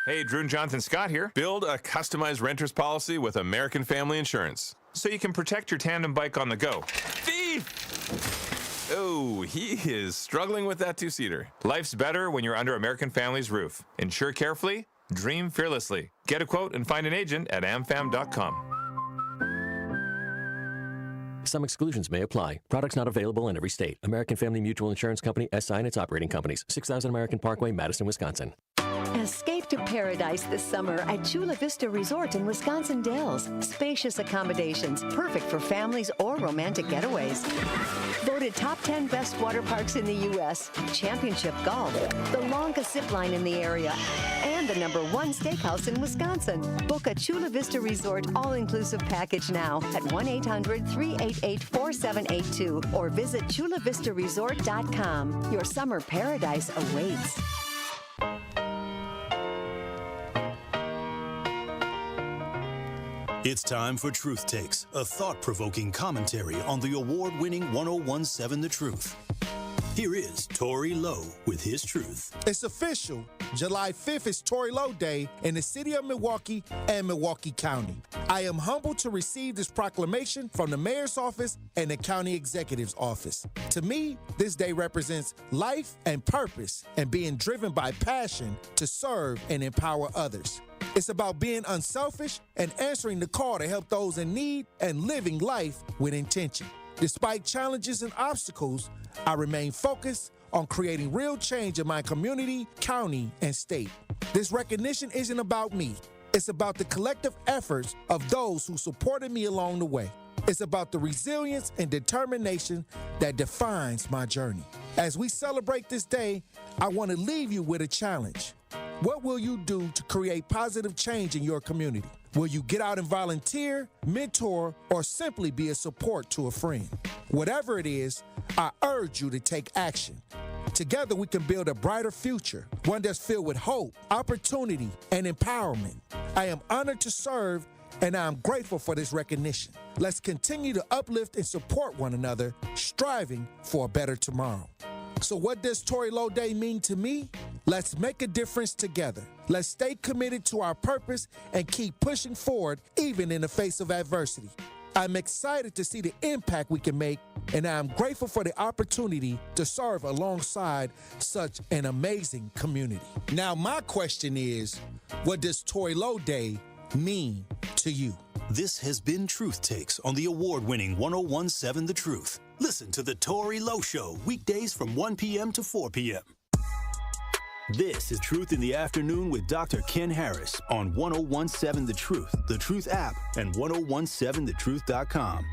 Hey, Drew and Jonathan Scott here. Build a customized renter's policy with American Family Insurance so you can protect your tandem bike on the go. Thief! Oh, he is struggling with that two-seater. Life's better when you're under American Family's roof. Insure carefully, dream fearlessly. Get a quote and find an agent at amfam.com. Some exclusions may apply. Products not available in every state. American Family Mutual Insurance Company, SI and its operating companies. 6000 American Parkway, Madison, Wisconsin. Escape to paradise this summer at Chula Vista Resort in Wisconsin Dells. Spacious accommodations, perfect for families or romantic getaways. Voted top 10 best water parks in the U.S., championship golf, the longest zip line in the area, and the #1 steakhouse in Wisconsin. Book a Chula Vista Resort all-inclusive package now at 1-800-388-4782 or visit chulavistaresort.com. Your summer paradise awaits. It's time for Truth Takes, a thought-provoking commentary on the award-winning 1017 The Truth. Here is Tory Lowe with his truth. It's official. July 5th is Tory Lowe Day in the city of Milwaukee and Milwaukee County. I am humbled to receive this proclamation from the mayor's office and the county executive's office. To me, this day represents life and purpose and being driven by passion to serve and empower others. It's about being unselfish and answering the call to help those in need and living life with intention. Despite challenges and obstacles, I remain focused on creating real change in my community, county, and state. This recognition isn't about me. It's about the collective efforts of those who supported me along the way. It's about the resilience and determination that defines my journey. As we celebrate this day, I want to leave you with a challenge. What will you do to create positive change in your community? Will you get out and volunteer, mentor, or simply be a support to a friend? Whatever it is, I urge you to take action. Together we can build a brighter future, one that's filled with hope, opportunity, and empowerment. I am honored to serve, and I am grateful for this recognition. Let's continue to uplift and support one another, striving for a better tomorrow. So what does Tory Lowe Day mean to me? Let's make a difference together. Let's stay committed to our purpose and keep pushing forward even in the face of adversity. I'm excited to see the impact we can make, and I'm grateful for the opportunity to serve alongside such an amazing community. Now, my question is, what does Tory Lowe Day mean to you? This has been Truth Takes on the award-winning 1017 The Truth. Listen to The Tory Lowe Show weekdays from 1 p.m. to 4 p.m. This is Truth in the Afternoon with Dr. Ken Harris on 1017 The Truth app, and 1017thetruth.com.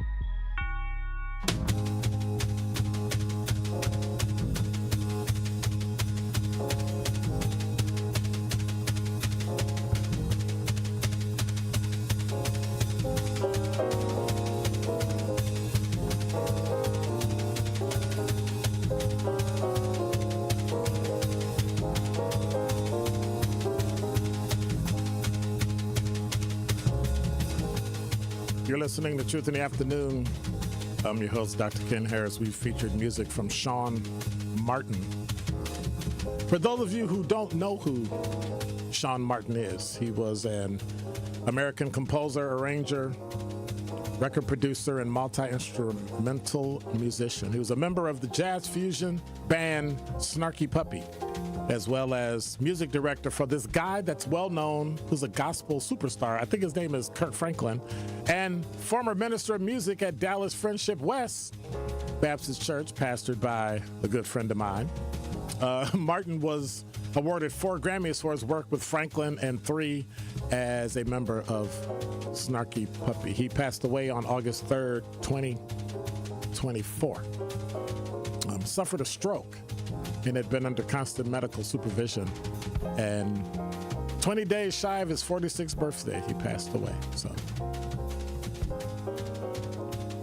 You're listening to Truth in the Afternoon. I'm your host, Dr. Ken Harris. We've featured music from Sean Martin. For those of you who don't know who Sean Martin is, he was an American composer, arranger, record producer, and multi-instrumental musician. He was a member of the jazz fusion band Snarky Puppy, as well as music director for this guy that's well known, who's a gospel superstar. I think his name is Kirk Franklin, and former minister of music at Dallas Friendship West Baptist Church, pastored by a good friend of mine. Martin was awarded 4 Grammys for his work with Franklin and 3 as a member of Snarky Puppy. He passed away on August 3rd, 2024. Suffered a stroke and had been under constant medical supervision. And 20 days shy of his 46th birthday, he passed away. So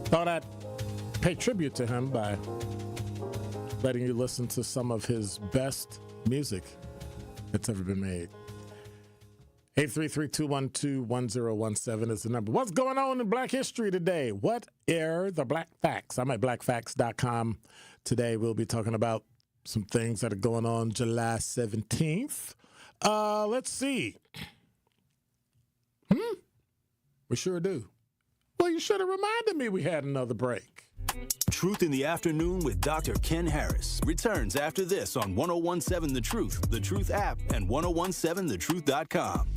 thought I'd pay tribute to him by letting you listen to some of his best music that's ever been made. 833-212-1017 is the number. What's going on in Black history today? What are the Black Facts? I'm at blackfacts.com. Today we'll be talking about some things that are going on July 17th. Let's see. We sure do. Well, you should have reminded me we had another break. Truth in the Afternoon with Dr. Ken Harris returns after this on 1017 The Truth app, and 1017thetruth.com.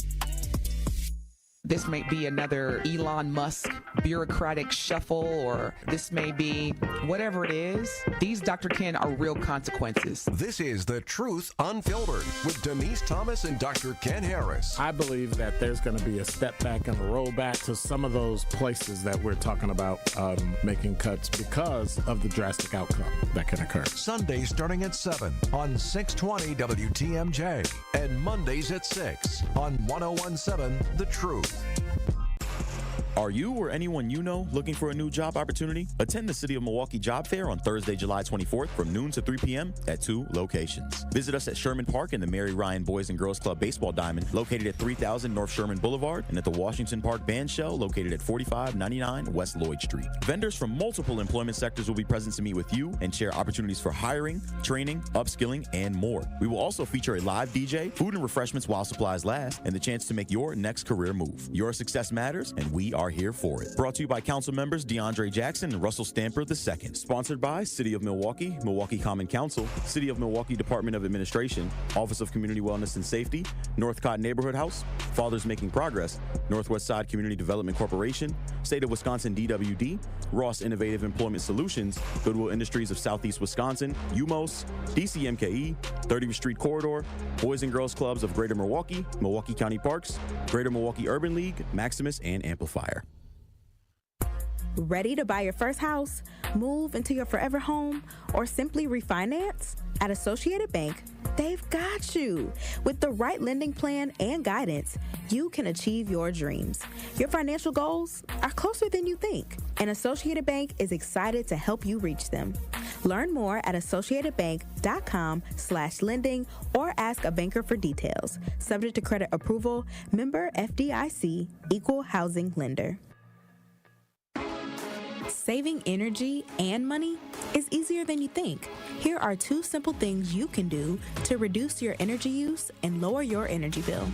This may be another Elon Musk bureaucratic shuffle, or this may be whatever it is. These, Dr. Ken, are real consequences. This is The Truth Unfiltered with Denise Thomas and Dr. Ken Harris. I believe that there's going to be a step back and a rollback to some of those places that we're talking about making cuts because of the drastic outcome that can occur. Sundays starting at 7 on 620 WTMJ and Mondays at 6 on 1017 The Truth. Are you or anyone you know looking for a new job opportunity? Attend the City of Milwaukee Job Fair on Thursday, July 24th from noon to 3 p.m. at 2 locations. Visit us at Sherman Park in the Mary Ryan Boys and Girls Club Baseball Diamond, located at 3000 North Sherman Boulevard, and at the Washington Park Band Shell, located at 4599 West Lloyd Street. Vendors from multiple employment sectors will be present to meet with you and share opportunities for hiring, training, upskilling, and more. We will also feature a live DJ, food and refreshments while supplies last, and the chance to make your next career move. Your success matters, and we are here for it. Brought to you by council members DeAndre Jackson and Russell Stamper II. Sponsored by City of Milwaukee, Milwaukee Common Council, City of Milwaukee Department of Administration, Office of Community Wellness and Safety, Northcott Neighborhood House, Fathers Making Progress, Northwest Side Community Development Corporation, State of Wisconsin DWD, Ross Innovative Employment Solutions, Goodwill Industries of Southeast Wisconsin, UMOS, DCMKE, 30th Street Corridor, Boys and Girls Clubs of Greater Milwaukee, Milwaukee County Parks, Greater Milwaukee Urban League, Maximus, and Amplifier. Ready to buy your first house, move into your forever home, or simply refinance? At Associated Bank, they've got you. With the right lending plan and guidance, you can achieve your dreams. Your financial goals are closer than you think, and Associated Bank is excited to help you reach them. Learn more at associatedbank.com/lending or ask a banker for details. Subject to credit approval, member FDIC, equal housing lender. Saving energy and money is easier than you think. Here are 2 simple things you can do to reduce your energy use and lower your energy bill.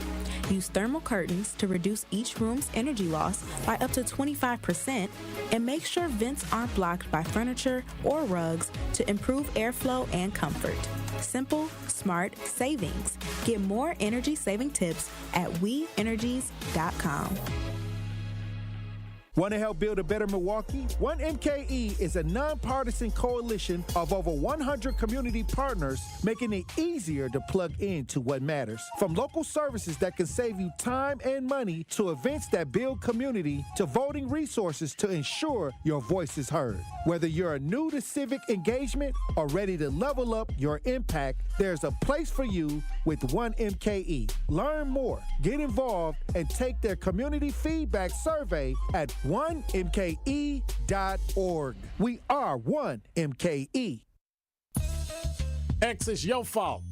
Use thermal curtains to reduce each room's energy loss by up to 25%, and make sure vents aren't blocked by furniture or rugs to improve airflow and comfort. Simple, smart savings. Get more energy-saving tips at WeEnergies.com. Want to help build a better Milwaukee? 1MKE is a nonpartisan coalition of over 100 community partners, making it easier to plug into what matters. From local services that can save you time and money, to events that build community, to voting resources to ensure your voice is heard. Whether you're new to civic engagement or ready to level up your impact, there's a place for you with 1MKE. Learn more, get involved, and take their community feedback survey at 1mke.org. We are 1MKE. X, it's your fault.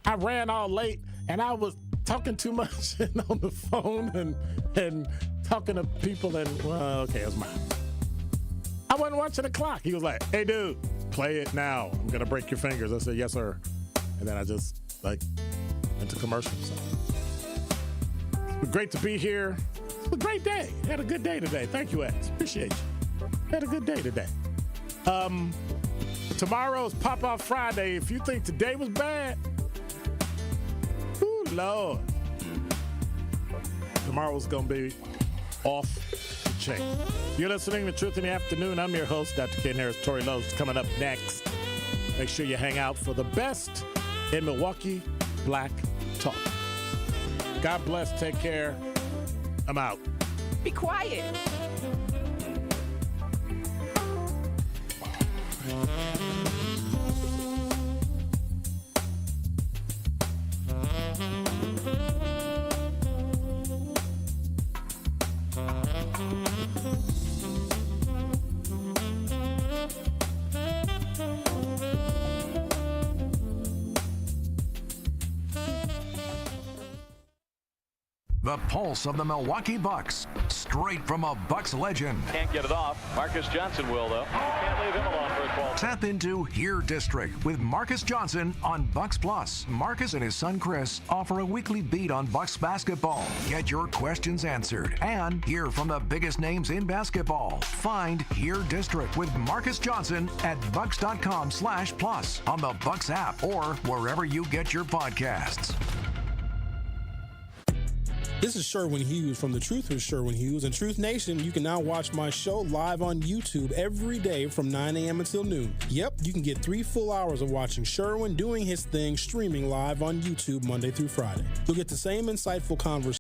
I ran all late and I was talking too much and on the phone and talking to people and, well, okay, it was mine. I wasn't watching the clock. He was like, hey, dude, play it now. I'm going to break your fingers. I said, yes, sir. And then I just, went to commercials. So. Great to be here. It's a great day. Had a good day today. Thank you, X. Appreciate you. Had a good day today. Tomorrow's Pop-Off Friday. If you think today was bad, ooh, Lord. Tomorrow's going to be off the chain. You're listening to Truth in the Afternoon. I'm your host, Dr. Ken Harris. Tory Lowe's coming up next. Make sure you hang out for the best in Milwaukee Black Talk. God bless. Take care. I'm out. Be quiet. The pulse of the Milwaukee Bucks, straight from a Bucks legend. Can't get it off. Marcus Johnson will, though. Can't leave him alone for a 12. Tap into Here District with Marcus Johnson on Bucks Plus. Marcus and his son Chris offer a weekly beat on Bucks basketball. Get your questions answered and hear from the biggest names in basketball. Find Here District with Marcus Johnson at bucks.com/plus on the Bucks app or wherever you get your podcasts. This is Sherwin Hughes from The Truth with Sherwin Hughes. And Truth Nation, you can now watch my show live on YouTube every day from 9 a.m. until noon. Yep, you can get 3 full hours of watching Sherwin doing his thing streaming live on YouTube Monday through Friday. You'll get the same insightful conversation